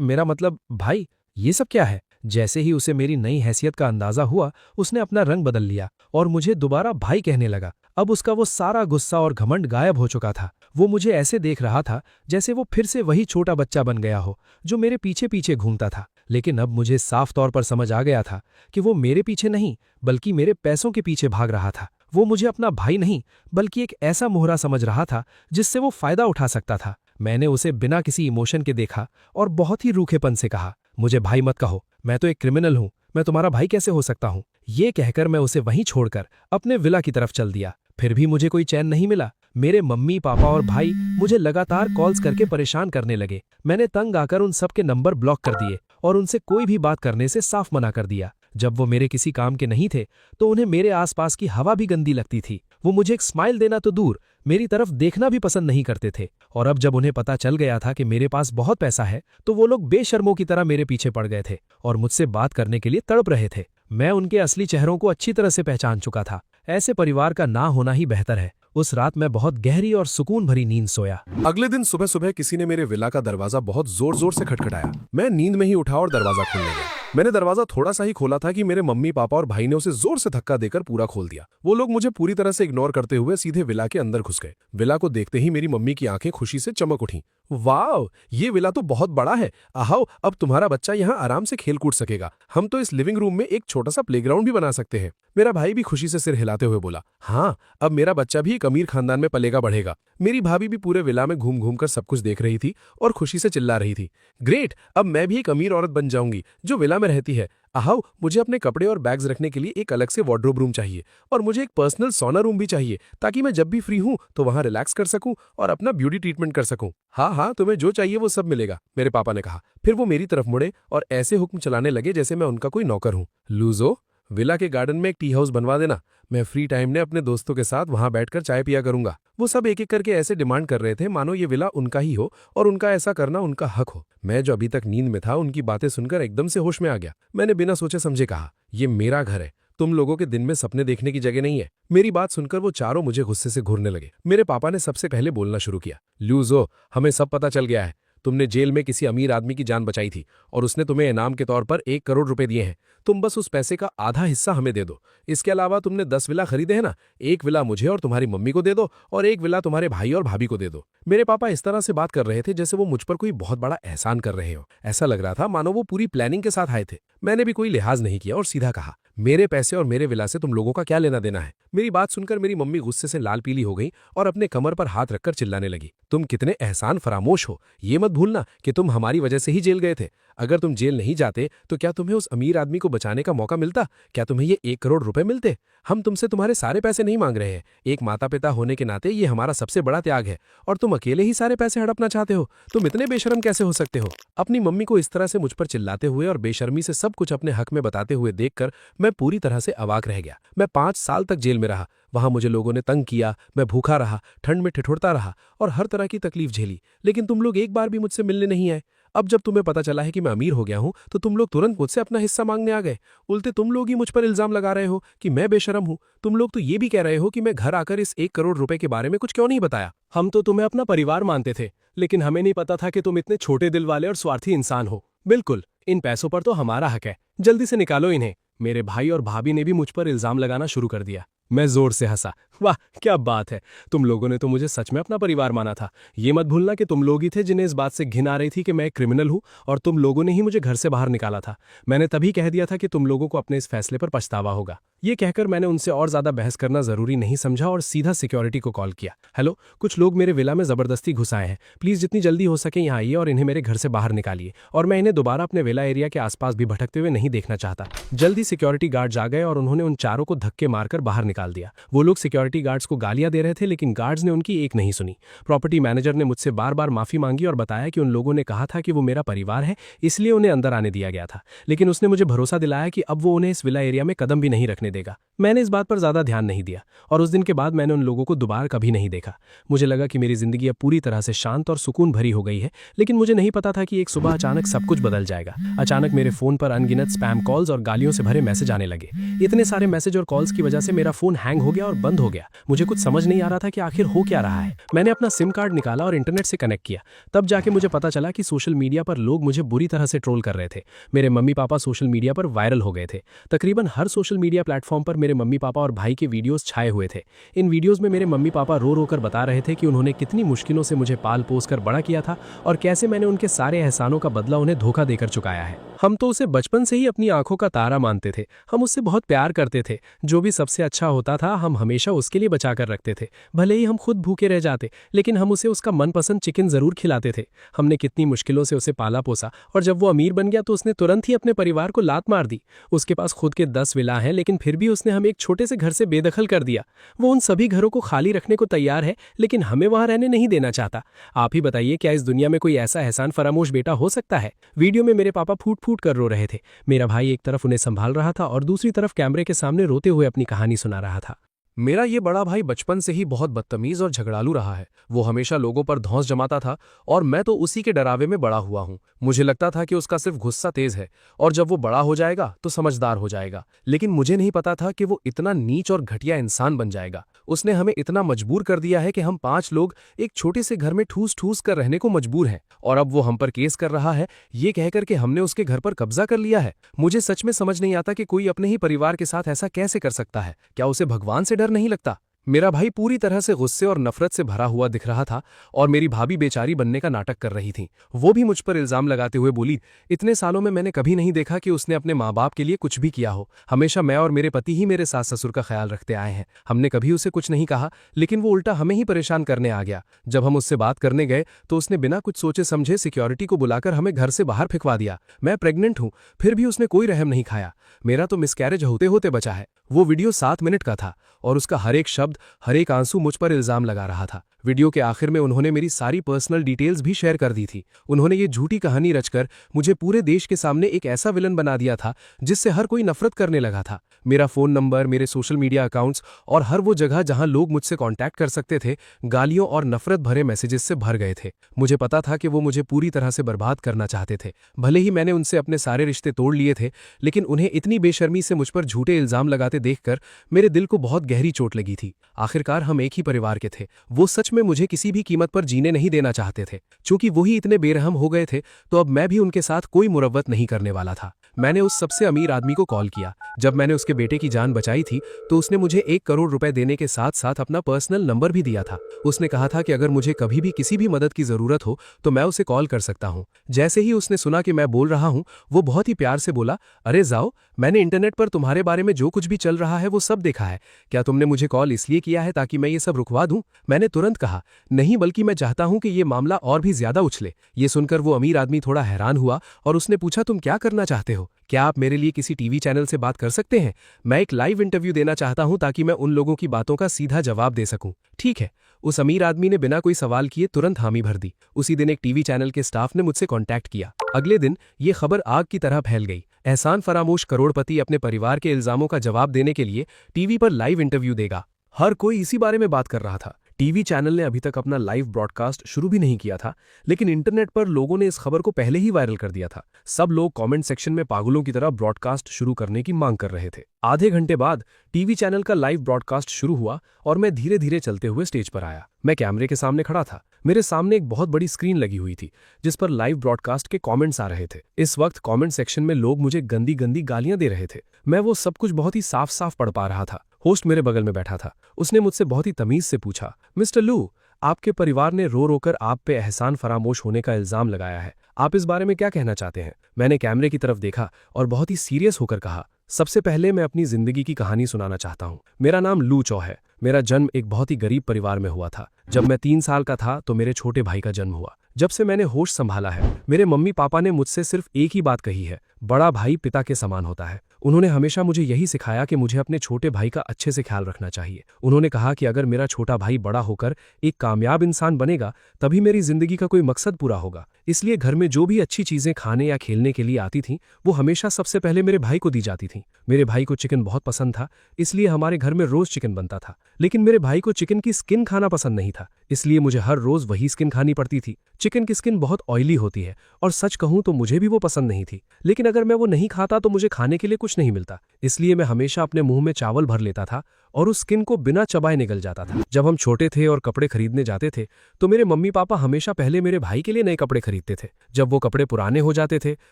मेरा मतलब भाई, ये सब क्या है? जैसे ही उसे मेरी नई हैसियत का अंदाजा हुआ, उसने अपना रंग बदल लिया और मुझे दोबारा भाई कहने लगा। अब उसका वो सारा गुस्सा और घमंड गायब हो चुका था। वो मुझे ऐसे देख रहा था जैसे वो फिर से वही छोटा बच्चा बन गया हो जो मेरे पीछे पीछे घूमता था। लेकिन अब मुझे साफ तौर पर समझ आ गया था कि वो मेरे पीछे नहीं बल्कि मेरे पैसों के पीछे भाग रहा था। वो मुझे अपना भाई नहीं बल्कि एक ऐसा मोहरा समझ रहा था जिससे वो फायदा उठा सकता था। मैंने उसे बिना किसी इमोशन के देखा और बहुत ही रूखेपन से कहा, मुझे भाई मत कहो, मैं तो एक क्रिमिनल हूं, मैं तुम्हारा भाई कैसे हो सकता हूं। ये कहकर मैं उसे वहीं छोड़कर अपने विला की तरफ चल दिया। फिर भी मुझे कोई चैन नहीं मिला। मेरे मम्मी पापा और भाई मुझे लगातार कॉल्स करके परेशान करने लगे। मैंने तंग आकर उन सबके नंबर ब्लॉक कर दिए और उनसे कोई भी बात करने से साफ मना कर दिया। जब वो मेरे किसी काम के नहीं थे तो उन्हें मेरे आसपास की हवा भी गंदी लगती थी। वो मुझे एक स्माइल देना तो दूर, मेरी तरफ देखना भी पसंद नहीं करते थे। और अब जब उन्हें पता चल गया था कि मेरे पास बहुत पैसा है तो वो लोग बेशर्मों की तरह मेरे पीछे पड़ गए थे और मुझसे बात करने के लिए तड़प रहे थे। मैं उनके असली चेहरों को अच्छी तरह से पहचान चुका था। ऐसे परिवार का ना होना ही बेहतर है। उस रात मैं बहुत गहरी और सुकून भरी नींद सोया। अगले दिन सुबह सुबह किसी ने मेरे विला का दरवाजा बहुत जोर जोर से खटखटाया। मैं नींद में ही उठा और दरवाजा खोलने गया। मैंने दरवाजा थोड़ा सा ही खोला था कि मेरे मम्मी पापा और भाई ने उसे जोर से धक्का देकर पूरा खोल दिया। वो लोग मुझे पूरी तरह से इग्नोर करते हुए सीधे विला के अंदर घुस गए। विला को देखते ही मेरी मम्मी की आंखें खुशी से चमक उठी। वाह, ये विला तो बहुत बड़ा है। आओ, अब तुम्हारा बच्चा यहाँ आराम से खेल कूद सकेगा। हम तो इस लिविंग रूम में एक छोटा सा प्लेग्राउंड भी बना सकते हैं। मेरा भाई भी खुशी से सिर हिलाते हुए बोला, हाँ, अब मेरा बच्चा भी एक अमीर खानदान में पलेगा बढ़ेगा। मेरी भाभी भी पूरे विला में घूम घूम कर सब कुछ देख रही थी और खुशी से चिल्ला रही थी, ग्रेट, अब मैं भी एक अमीर औरत बन जाऊंगी जो विला में रहती है। आओ, मुझे अपने कपड़े और बैग्स रखने के लिए एक अलग से वार्डरोब रूम चाहिए और मुझे एक पर्सनल सोना रूम भी चाहिए ताकि मैं जब भी फ्री हूं तो वहां रिलैक्स कर सकूं और अपना ब्यूटी ट्रीटमेंट कर सकूं। हाँ हाँ, तुम्हें जो चाहिए वो सब मिलेगा, मेरे पापा ने कहा। फिर वो मेरी तरफ मुड़े और ऐसे हुक्म चलाने लगे जैसे मैं उनका कोई नौकर हूं। लूजो, विला के गार्डन में एक टी हाउस बनवा देना। मैं फ्री टाइम में अपने दोस्तों के साथ वहां बैठकर चाय पिया करूंगा। वो सब एक एक करके ऐसे डिमांड कर रहे थे मानो ये विला उनका ही हो और उनका ऐसा करना उनका हक हो। मैं जो अभी तक नींद में था उनकी बातें सुनकर एकदम से होश में आ गया। मैंने बिना सोचे समझे कहा, ये मेरा घर है, तुम लोगों के दिन में सपने देखने की जगह नहीं है। मेरी बात सुनकर वो चारों मुझे गुस्से से घूरने लगे। मेरे पापा ने सबसे पहले बोलना शुरू किया, लूजो, हमें सब पता चल गया है। तुमने जेल में किसी अमीर आदमी की जान बचाई थी और उसने तुम्हें इनाम के तौर पर 1 करोड़ रुपए दिए हैं। तुम बस उस पैसे का आधा हिस्सा हमें दे दो। इसके अलावा तुमने 10 विला खरीदे हैं ना, 1 विला मुझे और तुम्हारी मम्मी को दे दो और 1 विला तुम्हारे भाई और भाभी को दे दो। मेरे पापा इस तरह से बात कर रहे थे जैसे वो मुझ पर कोई बहुत बड़ा एहसान कर रहे हो। ऐसा लग रहा था मानो वो पूरी प्लानिंग के साथ आए थे। मैंने भी कोई लिहाज नहीं किया और सीधा कहा, मेरे पैसे और मेरे विला से तुम लोगों का क्या लेना देना है। मेरी बात सुनकर मेरी मम्मी गुस्से से लाल पीली हो गई और अपने कमर पर हाथ रखकर चिल्लाने लगी, तुम कितने एहसान फरामोश हो। ये मत भूलना कि तुम हमारी वजह से ही जेल गए थे। अगर तुम जेल नहीं जाते तो क्या तुम्हें उस अमीर आदमी को बचाने का मौका मिलता? क्या तुम्हें ये 1 करोड़ रुपए मिलते? हम तुमसे तुम्हारे सारे पैसे नहीं मांग रहे हैं। एक माता पिता होने के नाते ये हमारा सबसे बड़ा त्याग है और तुम अकेले ही सारे पैसे हड़पना चाहते हो। तुम इतने बेशर्म कैसे हो सकते हो? अपनी मम्मी को इस तरह से मुझ पर चिल्लाते हुए और बेशर्मी से सब कुछ अपने हक में बताते हुए देखकर मैं पूरी तरह से अवाक रह गया। मैं 5 साल तक जेल में रहा। वहां मुझे लोगों ने तंग किया, मैं भूखा रहा, ठंड में ठिठुरता रहा और हर तरह की तकलीफ झेली, लेकिन तुम लोग एक बार भी मुझसे मिलने नहीं आए। अब जब तुम्हें पता चला है कि मैं अमीर हो गया हूं तो तुम लोग तुरंत मुझसे अपना हिस्सा मांगने आ गए। उल्टे तुम लोग ही मुझ पर इल्जाम लगा रहे हो कि मैं बेशरम हूं। तुम लोग तो ये भी कह रहे हो कि मैं घर आकर इस 1 करोड़ रुपए के बारे में कुछ क्यों नहीं बताया। हम तो तुम्हें अपना परिवार मानते थे, लेकिन हमें नहीं पता था कि तुम इतने छोटे दिल वाले और स्वार्थी इंसान हो। बिल्कुल, इन पैसों पर तो हमारा हक है, जल्दी से निकालो इन्हें। मेरे भाई और भाभी ने भी मुझ पर इल्जाम लगाना शुरू कर दिया। मैं जोर से हंसा, वाह क्या बात है, तुम लोगों ने तो मुझे सच में अपना परिवार माना था। ये मत भूलना कि तुम लोग ही थे जिन्हें इस बात से घिन आ रही थी कि मैं एक क्रिमिनल हूं और तुम लोगों ने ही मुझे घर से बाहर निकाला था। मैंने तभी कह दिया था कि तुम लोगों को अपने इस फैसले पर पछतावा होगा। ये कहकर मैंने उनसे और ज्यादा बहस करना जरूरी नहीं समझा और सीधा सिक्योरिटी को कॉल किया। हेलो, कुछ लोग मेरे विला में जबरदस्ती घुस आए हैं, प्लीज जितनी जल्दी हो सके यहाँ आइए और इन्हें मेरे घर से बाहर निकालिए और मैं इन्हें दोबारा अपने विला एरिया के आसपास भी भटकते हुए नहीं देखना चाहता। जल्दी सिक्योरिटी गार्ड जा गए और उन्होंने उन चारों को धक्के मारकर बाहर निकाल दिया। वो लोग सिक्योरिटी गार्ड्स को गालियां दे रहे थे, लेकिन गार्ड्स ने उनकी एक नहीं सुनी। प्रॉपर्टी मैनेजर ने मुझसे बार बार माफी मांगी और बताया कि उन लोगों ने कहा था कि वो मेरा परिवार है, इसलिए उन्हें अंदर आने दिया गया था, लेकिन उसने मुझे भरोसा दिलाया कि अब वो उन्हें इस विला एरिया में कदम भी नहीं रखने देगा। मैंने इस बात पर ज्यादा ध्यान नहीं दिया और उस दिन के बाद मैंने उन लोगों को दोबारा कभी नहीं देखा। मुझे लगा कि मेरी जिंदगी अब पूरी तरह से शांत और सुकून भरी हो गई है, लेकिन मुझे नहीं पता था कि एक सुबह अचानक सब कुछ बदल जाएगा। अचानक मेरे फोन पर अनगिनत स्पैम कॉल्स और गालियों से भरे मैसेज आने लगे। इतने सारे मैसेज और कॉल्स की वजह से मेरा फोन हैंग हो गया और बंद हो गया। मुझे कुछ समझ नहीं आ रहा था कि आखिर हो क्या रहा है। मैंने अपना सिम कार्ड निकाला और इंटरनेट से कनेक्ट किया। तब जाके मुझे पता चला कि सोशल मीडिया पर लोग मुझे बुरी तरह से ट्रोल कर रहे थे। मेरे मम्मी पापा सोशल मीडिया पर वायरल हो गए थे। तकरीबन हर सोशल मीडिया प्लेटफॉर्म पर मेरे मेरे मम्मी पापा और भाई के वीडियोस छाए हुए थे। इन वीडियोस में मेरे मम्मी पापा रो रो कर बता रहे थे कि उन्होंने कितनी मुश्किलों से मुझे पाल पोस कर बड़ा किया था और कैसे मैंने उनके सारे एहसानों का बदला उन्हें धोखा देकर चुकाया है। हम तो उसे बचपन से ही अपनी आंखों का तारा मानते थे। हम उससे बहुत प्यार करते थे। जो भी सबसे अच्छा होता था हम हमेशा उसके लिए बचा कर रखते थे। भले ही हम खुद भूखे रह जाते, लेकिन हम उसे उसका मनपसंद चिकन जरूर खिलाते थे। हमने कितनी मुश्किलों से उसे पाला पोसा और जब वो अमीर बन गया तो उसने तुरंत ही अपने परिवार को लात मार दी। उसके पास खुद के 10 विला हैं, लेकिन फिर भी उसने हमें एक छोटे से घर से बेदखल कर दिया। वो उन सभी घरों को खाली रखने को तैयार है, लेकिन हमें वहां रहने नहीं देना चाहता। आप ही बताइए, क्या इस दुनिया में कोई ऐसा एहसान फरामोश बेटा हो सकता है? वीडियो में मेरे पापा फूट फूट कर रो रहे थे। मेरा भाई एक तरफ उन्हें संभाल रहा था और दूसरी तरफ कैमरे के सामने रोते हुए अपनी कहानी सुना रहा था। मेरा ये बड़ा भाई बचपन से ही बहुत बदतमीज और झगड़ालू रहा है। वो हमेशा लोगों पर धौंस जमाता था और मैं तो उसी के डरावे में बड़ा हुआ हूँ। मुझे लगता था कि उसका सिर्फ गुस्सा तेज है और जब वो बड़ा हो जाएगा तो समझदार हो जाएगा, लेकिन मुझे नहीं पता था कि वो इतना नीच और घटिया इंसान बन जाएगा। उसने हमें इतना मजबूर कर दिया है कि हम 5 लोग एक छोटे से घर में ठूस ठूस कर रहने को मजबूर हैं और अब वो हम पर केस कर रहा है ये कहकर कि हमने उसके घर पर कब्जा कर लिया है। मुझे सच में समझ नहीं आता कि कोई अपने ही परिवार के साथ ऐसा कैसे कर सकता है। क्या उसे भगवान से डर नहीं लगता? मेरा भाई पूरी तरह से गुस्से और नफरत से भरा हुआ दिख रहा था और मेरी भाभी बेचारी बनने का नाटक कर रही थी। वो भी मुझ पर इल्जाम लगाते हुए बोली, इतने सालों में मैंने कभी नहीं देखा कि उसने अपने माँ बाप के लिए कुछ भी किया हो। हमेशा मैं और मेरे पति ही मेरे सास ससुर का ख्याल रखते आए हैं। हमने कभी उसे कुछ नहीं कहा, लेकिन वो उल्टा हमें ही परेशान करने आ गया। जब हम उससे बात करने गए तो उसने बिना कुछ सोचे समझे सिक्योरिटी को बुलाकर हमें घर से बाहर फेंकवा दिया। मैं प्रेग्नेंट हूं, फिर भी उसने कोई रहम नहीं खाया। मेरा तो मिसकैरेज होते होते बचा है। वो वीडियो 7 मिनट का था और उसका हर एक शब्द, हर एक आंसू मुझ पर इल्जाम लगा रहा था। वीडियो के आखिर में उन्होंने मेरी सारी पर्सनल डिटेल्स भी शेयर कर दी थी। उन्होंने ये झूठी कहानी रचकर मुझे पूरे देश के सामने एक ऐसा विलन बना दिया था जिससे हर कोई नफरत करने लगा था। मेरा फोन नंबर, मेरे सोशल मीडिया अकाउंट्स और हर वो जगह जहां लोग मुझसे कांटेक्ट कर सकते थे गालियों और नफरत भरे मैसेजेस से भर गए थे। मुझे पता था कि वो मुझे पूरी तरह से बर्बाद करना चाहते थे। भले ही मैंने उनसे अपने सारे रिश्ते तोड़ लिए थे, लेकिन उन्हें इतनी बेशर्मी से मुझ पर झूठे इल्जाम लगाते देखकर मेरे दिल को बहुत गहरी चोट लगी थी। आखिरकार हम एक ही परिवार के थे। वो सच में मुझे किसी भी कीमत पर जीने नहीं देना चाहते थे। चूंकि वो ही इतने बेरहम हो गए थे तो अब मैं भी उनके साथ कोई मुरव्वत नहीं करने वाला था। मैंने उस सबसे अमीर आदमी को कॉल किया। जब मैंने उसके बेटे की जान बचाई थी तो उसने मुझे 1 करोड़ रुपए देने के साथ साथ अपना पर्सनल नंबर भी दिया था। उसने कहा था कि अगर मुझे कभी भी किसी भी मदद की जरूरत हो तो मैं उसे कॉल कर सकता हूं। जैसे ही उसने सुना कि मैं बोल रहा हूं, वो बहुत ही प्यार से बोला, अरे जाओ, मैंने इंटरनेट पर तुम्हारे बारे में जो कुछ भी चल रहा है वो सब देखा है। क्या तुमने मुझे कॉल इसलिए किया है ताकि मैं ये सब रुकवा दूं? मैंने तुरंत कहा, नहीं, बल्कि मैं चाहता हूं कि ये मामला और भी ज्यादा उछले। ये सुनकर वो अमीर आदमी थोड़ा हैरान हुआ और उसने पूछा, तुम क्या करना चाहते हो? क्या आप मेरे लिए किसी टीवी चैनल से बात कर सकते हैं? मैं एक लाइव इंटरव्यू देना चाहता हूं ताकि मैं उन लोगों की बातों का सीधा जवाब दे सकूं। ठीक है। उस अमीर आदमी ने बिना कोई सवाल किए तुरंत हामी भर दी। उसी दिन एक टीवी चैनल के स्टाफ ने मुझसे कांटेक्ट किया। अगले दिन ये खबर आग की तरह फैल गई। एहसान फरामोश करोड़पति अपने परिवार के इल्जामों का जवाब देने के लिए टीवी पर लाइव इंटरव्यू देगा। हर कोई इसी बारे में बात कर रहा था। टीवी चैनल ने अभी तक अपना लाइव ब्रॉडकास्ट शुरू भी नहीं किया था, लेकिन इंटरनेट पर लोगों ने इस खबर को पहले ही वायरल कर दिया था। सब लोग कमेंट सेक्शन में पागलों की तरह ब्रॉडकास्ट शुरू करने की मांग कर रहे थे। आधे घंटे बाद टीवी चैनल का लाइव ब्रॉडकास्ट शुरू हुआ और मैं धीरे धीरे चलते हुए स्टेज पर आया। मैं कैमरे के सामने खड़ा था। मेरे सामने एक बहुत बड़ी स्क्रीन लगी हुई थी जिस पर लाइव ब्रॉडकास्ट के कमेंट्स आ रहे थे। इस वक्त कमेंट सेक्शन में लोग मुझे गंदी गंदी गालियां दे रहे थे। मैं वो सब कुछ बहुत ही साफ साफ पढ़ पा रहा था। होस्ट मेरे बगल में बैठा था। उसने मुझसे बहुत ही तमीज से पूछा, मिस्टर लू, आपके परिवार ने रो रोकर आप पे एहसान फरामोश होने का इल्जाम लगाया है। आप इस बारे में क्या कहना चाहते हैं? मैंने कैमरे की तरफ देखा और बहुत ही सीरियस होकर कहा, सबसे पहले मैं अपनी जिंदगी की कहानी सुनाना चाहता हूँ। मेरा नाम लू चौ है। मेरा जन्म एक बहुत ही गरीब परिवार में हुआ था। जब मैं 3 साल का था तो मेरे छोटे भाई का जन्म हुआ। जब से मैंने होश संभाला है, मेरे मम्मी पापा ने मुझसे सिर्फ एक ही बात कही है, बड़ा भाई पिता के समान होता है। उन्होंने हमेशा मुझे यही सिखाया कि मुझे अपने छोटे भाई का अच्छे से ख्याल रखना चाहिए। उन्होंने कहा कि अगर मेरा छोटा भाई बड़ा होकर एक कामयाब इंसान बनेगा तभी मेरी जिंदगी का कोई मकसद पूरा होगा। इसलिए घर में जो भी अच्छी चीजें खाने या खेलने के लिए आती थीं वो हमेशा सबसे पहले मेरे भाई को दी जाती थीं। मेरे भाई को चिकन बहुत पसंद था, इसलिए हमारे घर में रोज चिकन बनता था। लेकिन मेरे भाई को चिकन की स्किन खाना पसंद नहीं था, इसलिए मुझे हर रोज वही स्किन खानी पड़ती थी। चिकन की स्किन बहुत ऑयली होती है और सच कहूं तो मुझे भी वो पसंद नहीं थी। लेकिन अगर मैं वो नहीं खाता तो मुझे खाने के लिए कुछ नहीं मिलता, इसलिए मैं हमेशा अपने मुंह में चावल भर लेता था और उस स्किन को बिना चबाए निकल जाता था। जब हम छोटे थे और कपड़े खरीदने जाते थे तो मेरे मम्मी पापा हमेशा पहले मेरे भाई के लिए नए कपड़े खरीदते थे। जब वो कपड़े पुराने हो जाते थे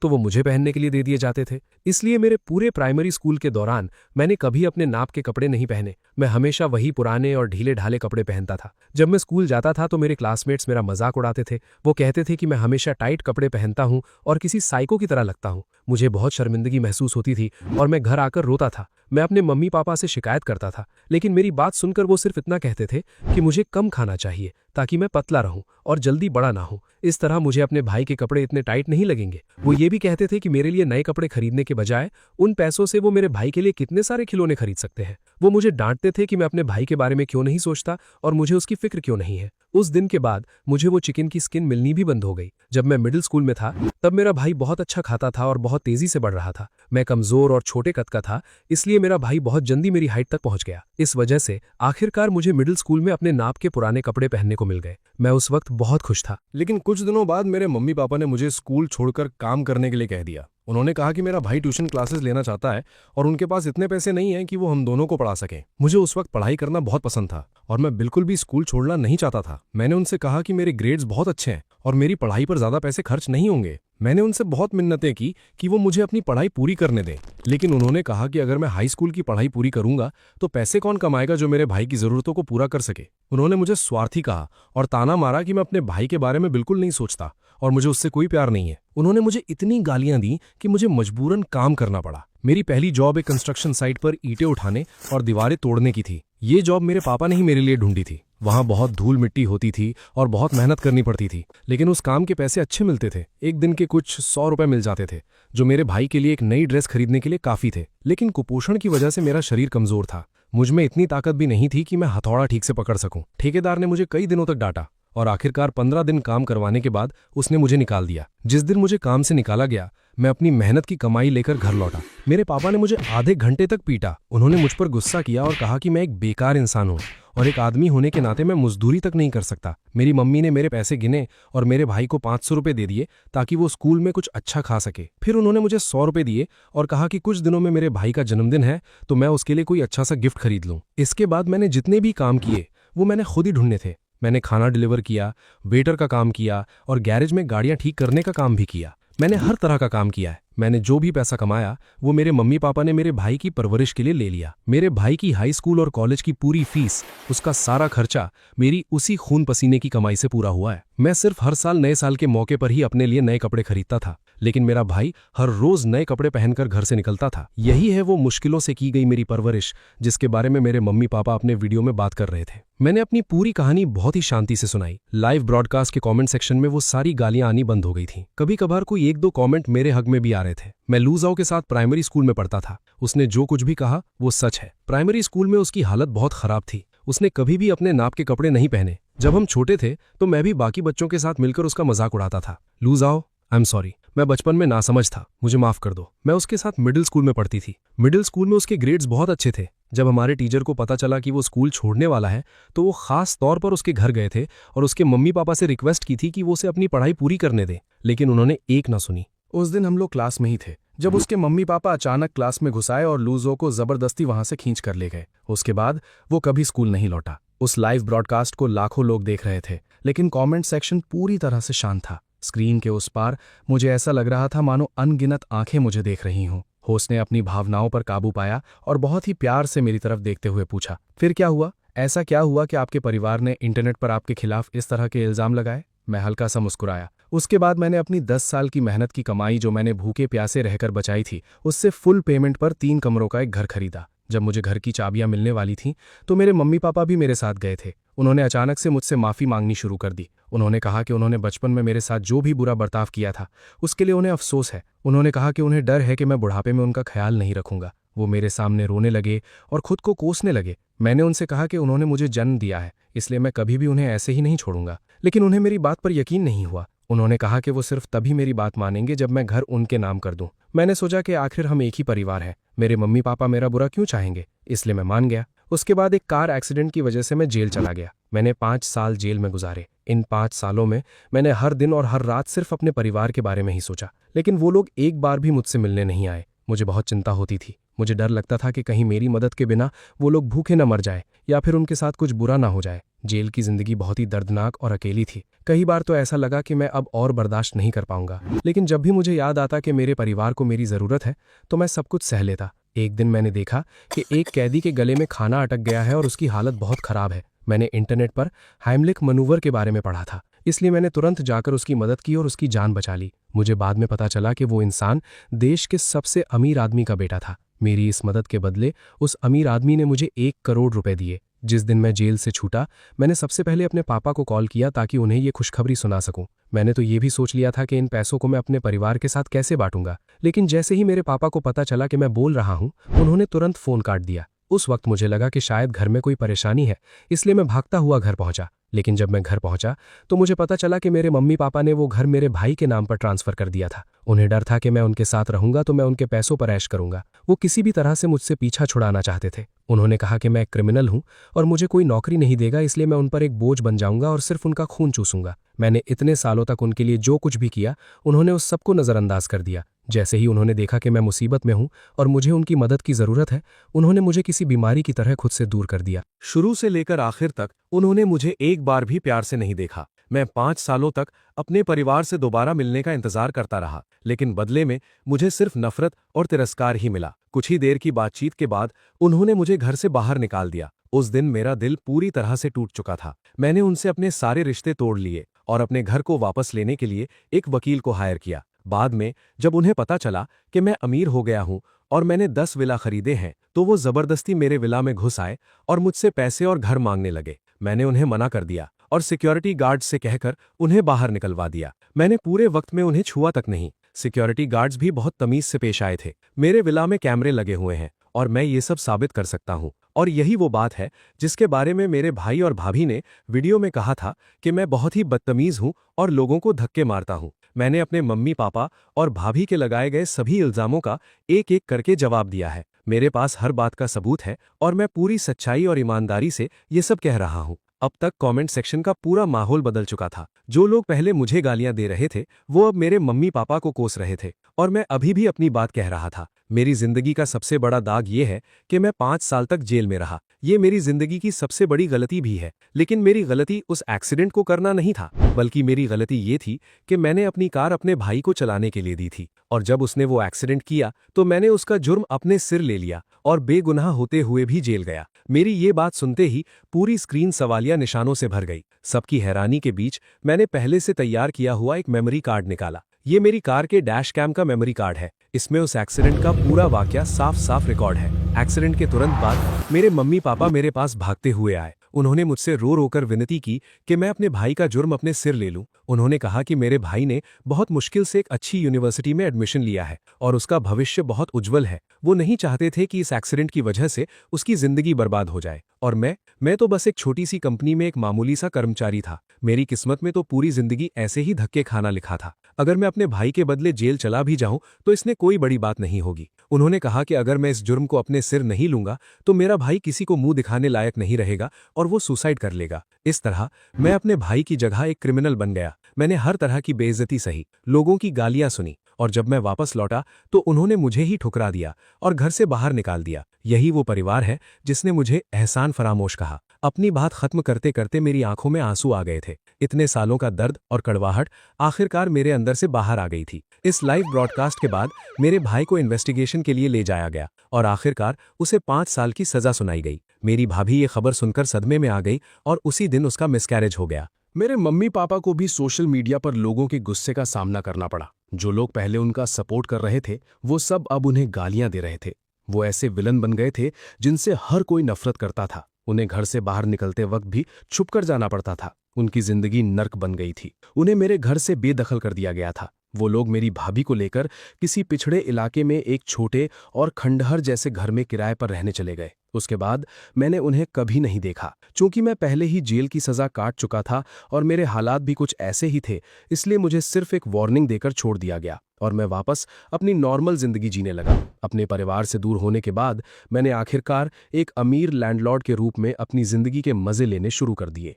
तो वो मुझे पहनने के लिए दे दिए जाते थे। इसलिए मेरे पूरे प्राइमरी स्कूल के दौरान मैंने कभी अपने नाप के कपड़े नहीं पहने। मैं हमेशा वही पुराने और ढीले ढाले कपड़े पहनता था। जब मैं स्कूल जाता था तो मेरे क्लासमेट्स मेरा मजाक उड़ाते थे। वो कहते थे कि मैं हमेशा टाइट कपड़े पहनता हूं और किसी साइको की तरह लगता हूं। मुझे बहुत शर्मिंदगी महसूस होती थी और मैं घर आकर रोता था। मैं अपने मम्मी पापा से शिकायत करता था, लेकिन मेरी बात सुनकर वो सिर्फ इतना कहते थे कि मुझे कम खाना चाहिए ताकि मैं पतला रहूं और जल्दी बड़ा ना हूं। इस तरह मुझे अपने भाई के कपड़े इतने टाइट नहीं लगेंगे। वो ये भी कहते थे कि मेरे लिए नए कपड़े खरीदने के बजाय उन पैसों से वो मेरे भाई के लिए कितने सारे खिलौने खरीद सकते हैं। वो मुझे डांटते थे कि मैं अपने भाई के बारे में क्यों नहीं सोचता और मुझे उसकी फिक्र क्यों नहीं है। उस दिन के बाद मुझे वो चिकन की स्किन मिलनी भी बंद हो गई। जब मैं मिडिल स्कूल में था तब मेरा भाई बहुत अच्छा खाता था और बहुत तेजी से बढ़ रहा था। मैं कमजोर और छोटे कद का था, इसलिए मेरा भाई बहुत जल्दी मेरी हाइट तक पहुंच गया। इस वजह से आखिरकार मुझे मिडिल स्कूल में अपने नाप के पुराने कपड़े पहनने को मिल गए। मैं उस वक्त बहुत खुश था। लेकिन कुछ दिनों बाद मेरे मम्मी पापा ने मुझे स्कूल छोड़कर काम करने के लिए कह दिया। उन्होंने कहा कि मेरा भाई ट्यूशन क्लासेस लेना चाहता है और उनके पास इतने पैसे नहीं हैं कि वो हम दोनों को पढ़ा सकें। मुझे उस वक्त पढ़ाई करना बहुत पसंद था और मैं बिल्कुल भी स्कूल छोड़ना नहीं चाहता था। मैंने उनसे कहा कि मेरे ग्रेड्स बहुत अच्छे हैं और मेरी पढ़ाई पर ज्यादा पैसे खर्च नहीं होंगे। मैंने उनसे बहुत मिन्नतें की कि वो मुझे अपनी पढ़ाई पूरी करने दें, लेकिन उन्होंने कहा कि अगर मैं हाई स्कूल की पढ़ाई पूरी करूंगा तो पैसे कौन कमाएगा जो मेरे भाई की जरूरतों को पूरा कर सके। उन्होंने मुझे स्वार्थी कहा और ताना मारा कि मैं अपने भाई के बारे में बिल्कुल नहीं सोचता और मुझे उससे कोई प्यार नहीं है। उन्होंने मुझे इतनी गालियां दी कि मुझे मजबूरन काम करना पड़ा। मेरी पहली जॉब एक कंस्ट्रक्शन साइट पर ईंटें उठाने और दीवारें तोड़ने की थी। ये जॉब मेरे पापा ने ही मेरे लिए ढूंढी थी। वहां बहुत धूल मिट्टी होती थी और बहुत मेहनत करनी पड़ती थी, लेकिन उस काम के पैसे अच्छे मिलते थे। एक दिन के कुछ 100 रुपए मिल जाते थे, जो मेरे भाई के लिए एक नई ड्रेस खरीदने के लिए काफी थे। लेकिन कुपोषण की वजह से मेरा शरीर कमजोर था। मुझ में इतनी ताकत भी नहीं थी कि मैं हथौड़ा ठीक से पकड़ सकूं। ठेकेदार ने मुझे कई दिनों तक डांटा और आखिरकार 15 दिन काम करवाने के बाद उसने मुझे निकाल दिया। जिस दिन मुझे काम से निकाला गया मैं अपनी मेहनत की कमाई लेकर घर लौटा। मेरे पापा ने मुझे आधे घंटे तक पीटा। उन्होंने मुझ पर गुस्सा किया और कहा कि मैं एक बेकार इंसान हूं और एक आदमी होने के नाते मैं मजदूरी तक नहीं कर सकता। मेरी मम्मी ने मेरे पैसे गिने और मेरे भाई को 500 रुपए दे दिए ताकि वो स्कूल में कुछ अच्छा खा सके। फिर उन्होंने मुझे 100 रुपए दिए और कहा कि कुछ दिनों में मेरे भाई का जन्मदिन है तो मैं उसके लिए कोई अच्छा सा गिफ्ट खरीद लूं। इसके बाद मैंने जितने भी काम किए वो मैंने खुद ही ढूंढने थे। मैंने खाना डिलीवर किया, वेटर का काम किया और गैरेज में गाड़ियां ठीक करने का काम भी किया। मैंने हर तरह का काम किया है। मैंने जो भी पैसा कमाया वो मेरे मम्मी पापा ने मेरे भाई की परवरिश के लिए ले लिया। मेरे भाई की हाई स्कूल और कॉलेज की पूरी फीस, उसका सारा खर्चा मेरी उसी खून पसीने की कमाई से पूरा हुआ है। मैं सिर्फ हर साल नए साल के मौके पर ही अपने लिए नए कपड़े खरीदता था, लेकिन मेरा भाई हर रोज नए कपड़े पहनकर घर से निकलता था। यही है वो मुश्किलों से की गई मेरी परवरिश जिसके बारे में मेरे मम्मी पापा अपने वीडियो में बात कर रहे थे। मैंने अपनी पूरी कहानी बहुत ही शांति से सुनाई। लाइव ब्रॉडकास्ट के कमेंट सेक्शन में वो सारी गालियां आनी बंद हो गई थी। कभी कभार कोई 1-2 कमेंट मेरे हक में भी आ रहे थे। मैं लूजाओ के साथ प्राइमरी स्कूल में पढ़ता था। उसने जो कुछ भी कहा वो सच है। प्राइमरी स्कूल में उसकी हालत बहुत खराब थी। उसने कभी भी अपने नाप के कपड़े नहीं पहने। जब हम छोटे थे तो मैं भी बाकी बच्चों के साथ मिलकर उसका मजाक उड़ाता था। लूजाओ, आई एम सॉरी, मैं बचपन में नासमझ था, मुझे माफ कर दो। मैं उसके साथ मिडिल स्कूल में पढ़ती थी। मिडिल स्कूल में उसके ग्रेड्स बहुत अच्छे थे। जब हमारे टीचर को पता चला कि वो स्कूल छोड़ने वाला है तो वो खास तौर पर उसके घर गए थे और उसके मम्मी पापा से रिक्वेस्ट की थी कि वो उसे अपनी पढ़ाई पूरी करने दे, लेकिन उन्होंने एक ना सुनी। उस दिन हम लोग क्लास में ही थे जब उसके मम्मी पापा अचानक क्लास में घुस आए और लूजो को जबरदस्ती वहां से खींच कर ले गए। उसके बाद वो कभी स्कूल नहीं लौटा। उस लाइव ब्रॉडकास्ट को लाखों लोग देख रहे थे, लेकिन कमेंट सेक्शन पूरी तरह से शांत था। स्क्रीन के उस पार मुझे ऐसा लग रहा था मानो अनगिनत आंखें मुझे देख रही हों। होस्ट ने अपनी भावनाओं पर काबू पाया और बहुत ही प्यार से मेरी तरफ देखते हुए पूछा, फिर क्या हुआ? ऐसा क्या हुआ कि आपके परिवार ने इंटरनेट पर आपके खिलाफ इस तरह के इल्जाम लगाए? मैं हल्का सा मुस्कुराया। उसके बाद मैंने अपनी 10 साल की मेहनत की कमाई जो मैंने भूखे प्यासे रहकर बचाई थी, उससे फुल पेमेंट पर 3 कमरों का एक घर खरीदा। जब मुझे घर की चाबियां मिलने वाली थीं तो मेरे मम्मी पापा भी मेरे साथ गए थे। उन्होंने अचानक से मुझसे माफी मांगनी शुरू कर दी। उन्होंने कहा कि उन्होंने बचपन में मेरे साथ जो भी बुरा बर्ताव किया था उसके लिए उन्हें अफसोस है। उन्होंने कहा कि उन्हें डर है कि मैं बुढ़ापे में उनका ख्याल नहीं रखूंगा। वो मेरे सामने रोने लगे और खुद को कोसने लगे। मैंने उनसे कहा कि उन्होंने मुझे जन्म दिया है, इसलिए मैं कभी भी उन्हें ऐसे ही नहीं छोड़ूंगा, लेकिन उन्हें मेरी बात पर यकीन नहीं हुआ। उन्होंने कहा कि वो सिर्फ तभी मेरी बात मानेंगे जब मैं घर उनके नाम कर दूं। मैंने सोचा कि आखिर हम एक ही परिवार हैं, मेरे मम्मी पापा मेरा बुरा क्यों चाहेंगे, इसलिए मैं मान गया। उसके बाद एक कार एक्सीडेंट की वजह से मैं जेल चला गया। मैंने 5 साल जेल में गुजारे। इन 5 सालों में मैंने हर दिन और हर रात सिर्फ अपने परिवार के बारे में ही सोचा, लेकिन वो लोग एक बार भी मुझसे मिलने नहीं आए। मुझे बहुत चिंता होती थी। मुझे डर लगता था कि कहीं मेरी मदद के बिना वो लोग भूखे न मर जाए या फिर उनके साथ कुछ बुरा ना हो जाए। जेल की जिंदगी बहुत ही दर्दनाक और अकेली थी। कई बार तो ऐसा लगा कि मैं अब और बर्दाश्त नहीं कर पाऊंगा, लेकिन जब भी मुझे याद आता कि मेरे परिवार को मेरी जरूरत है तो मैं सब कुछ सह लेता। एक दिन मैंने देखा कि एक कैदी के गले में खाना अटक गया है और उसकी हालत बहुत खराब है। मैंने इंटरनेट पर हाइमलिक मनूवर के बारे में पढ़ा था, इसलिए मैंने तुरंत जाकर उसकी मदद की और उसकी जान बचा ली। मुझे बाद में पता चला कि वो इंसान देश के सबसे अमीर आदमी का बेटा था। मेरी इस मदद के बदले उस अमीर आदमी ने मुझे 1 करोड़ रुपए दिए। जिस दिन मैं जेल से छूटा, मैंने सबसे पहले अपने पापा को कॉल किया ताकि उन्हें ये खुशखबरी सुना सकूं। मैंने तो ये भी सोच लिया था कि इन पैसों को मैं अपने परिवार के साथ कैसे बांटूंगा, लेकिन जैसे ही मेरे पापा को पता चला कि मैं बोल रहा हूं, उन्होंने तुरंत फोन काट दिया। उस वक्त मुझे लगा कि शायद घर में कोई परेशानी है, इसलिए मैं भागता हुआ घर पहुंचा। लेकिन जब मैं घर पहुंचा तो मुझे पता चला कि मेरे मम्मी पापा ने वो घर मेरे भाई के नाम पर ट्रांसफर कर दिया था। उन्हें डर था कि मैं उनके साथ रहूंगा तो मैं उनके पैसों पर ऐश करूंगा। वो किसी भी तरह से मुझसे पीछा छुड़ाना चाहते थे। उन्होंने कहा कि मैं एक क्रिमिनल हूं और मुझे कोई नौकरी नहीं देगा, इसलिए मैं उन पर एक बोझ बन जाऊंगा और सिर्फ उनका खून चूसूंगा। मैंने इतने सालों तक उनके लिए जो कुछ भी किया, उन्होंने उस सबको नजरअंदाज कर दिया। जैसे ही उन्होंने देखा कि मैं मुसीबत में हूं और मुझे उनकी मदद की जरूरत है, उन्होंने मुझे किसी बीमारी की तरह खुद से दूर कर दिया। शुरू से लेकर आखिर तक उन्होंने मुझे एक बार भी प्यार से नहीं देखा। मैं 5 सालों तक अपने परिवार से दोबारा मिलने का इंतजार करता रहा, लेकिन बदले में मुझे सिर्फ नफरत और तिरस्कार ही मिला। कुछ ही देर की बातचीत के बाद उन्होंने मुझे घर से बाहर निकाल दिया। उस दिन मेरा दिल पूरी तरह से टूट चुका था। मैंने उनसे अपने सारे रिश्ते तोड़ लिए और अपने घर को वापस लेने के लिए एक वकील को हायर किया। बाद में जब उन्हें पता चला कि मैं अमीर हो गया हूं और मैंने 10 विला खरीदे हैं, तो वो जबरदस्ती मेरे विला में घुस आए और मुझसे पैसे और घर मांगने लगे। मैंने उन्हें मना कर दिया और सिक्योरिटी गार्ड से कहकर उन्हें बाहर निकलवा दिया। मैंने पूरे वक्त में उन्हें छुआ तक नहीं। सिक्योरिटी गार्ड्स भी बहुत तमीज से पेश आए थे। मेरे विला में कैमरे लगे हुए हैं और मैं ये सब साबित कर सकता हूँ। और यही वो बात है जिसके बारे में मेरे भाई और भाभी ने वीडियो में कहा था कि मैं बहुत ही बदतमीज हूं और लोगों को धक्के मारता हूं। मैंने अपने मम्मी पापा और भाभी के लगाए गए सभी इल्जामों का एक एक करके जवाब दिया है। मेरे पास हर बात का सबूत है और मैं पूरी सच्चाई और ईमानदारी से ये सब कह रहा हूं। अब तक कमेंट सेक्शन का पूरा माहौल बदल चुका था। जो लोग पहले मुझे गालियां दे रहे थे, वो अब मेरे मम्मी पापा को कोस रहे थे और मैं अभी भी अपनी बात कह रहा था। मेरी जिंदगी का सबसे बड़ा दाग ये है कि मैं 5 साल तक जेल में रहा। ये मेरी जिंदगी की सबसे बड़ी गलती भी है, लेकिन मेरी गलती उस एक्सीडेंट को करना नहीं था, बल्कि मेरी गलती ये थी कि मैंने अपनी कार अपने भाई को चलाने के लिए दी थी और जब उसने वो एक्सीडेंट किया तो मैंने उसका जुर्म अपने सिर ले लिया और बेगुनाह होते हुए भी जेल गया। मेरी ये बात सुनते ही पूरी स्क्रीन सवालिया निशानों से भर गई। सबकी हैरानी के बीच मैंने पहले से तैयार किया हुआ एक मेमोरी कार्ड निकाला। ये मेरी कार के डैश कैम का मेमोरी कार्ड है। इसमें उस एक्सीडेंट का पूरा वाकया साफ साफ रिकॉर्ड है। एक्सीडेंट के तुरंत बाद मेरे मम्मी पापा मेरे पास भागते हुए आए। उन्होंने मुझसे रो रो कर विनती की कि मैं अपने भाई का जुर्म अपने सिर ले लूं। उन्होंने कहा कि मेरे भाई ने बहुत मुश्किल से एक अच्छी यूनिवर्सिटी में एडमिशन लिया है और उसका भविष्य बहुत उज्जवल है। वो नहीं चाहते थे कि इस एक्सीडेंट की वजह से उसकी जिंदगी बर्बाद हो जाए। और मैं तो बस एक छोटी सी कंपनी में एक मामूली सा कर्मचारी था। मेरी किस्मत में तो पूरी जिंदगी ऐसे ही धक्के खाना लिखा था। अगर मैं अपने भाई के बदले जेल चला भी जाऊं तो इसने कोई बड़ी बात नहीं होगी। उन्होंने कहा कि अगर मैं इस जुर्म को अपने सिर नहीं लूंगा तो मेरा भाई किसी को मुंह दिखाने लायक नहीं रहेगा और वो सुसाइड कर लेगा। इस तरह मैं अपने भाई की जगह एक क्रिमिनल बन गया। मैंने हर तरह की बेइज्जती सही, लोगों की गालियां सुनी और जब मैं वापस लौटा तो उन्होंने मुझे ही ठुकरा दिया और घर से बाहर निकाल दिया। यही वो परिवार है जिसने मुझे एहसान फरामोश कहा। अपनी बात खत्म करते करते मेरी आंखों में आंसू आ गए थे। इतने सालों का दर्द और कड़वाहट आखिरकार मेरे अंदर से बाहर आ गई थी। इस लाइव ब्रॉडकास्ट के बाद मेरे भाई को इन्वेस्टिगेशन के लिए ले जाया गया और आखिरकार उसे 5 साल की सजा सुनाई गई। मेरी भाभी ये खबर सुनकर सदमे में आ गई और उसी दिन उसका मिसकैरेज हो गया। मेरे मम्मी पापा को भी सोशल मीडिया पर लोगों के गुस्से का सामना करना पड़ा। जो लोग पहले उनका सपोर्ट कर रहे थे, वो सब अब उन्हें गालियां दे रहे थे। वो ऐसे विलन बन गए थे जिनसे हर कोई नफरत करता था। उन्हें घर से बाहर निकलते वक्त भी छुपकर जाना पड़ता था। उनकी जिंदगी नर्क बन गई थी। उन्हें मेरे घर से बेदखल कर दिया गया था। वो लोग मेरी भाभी को लेकर किसी पिछड़े इलाके में एक छोटे और खंडहर जैसे घर में किराए पर रहने चले गए। उसके बाद मैंने उन्हें कभी नहीं देखा। चूंकि मैं पहले ही जेल की सजा काट चुका था और मेरे हालात भी कुछ ऐसे ही थे, इसलिए मुझे सिर्फ एक वार्निंग देकर छोड़ दिया गया और मैं वापस अपनी नॉर्मल जिंदगी जीने लगा। अपने परिवार से दूर होने के बाद मैंने आखिरकार एक अमीर लैंडलॉर्ड के रूप में अपनी जिंदगी के मजे लेने शुरू कर दिए।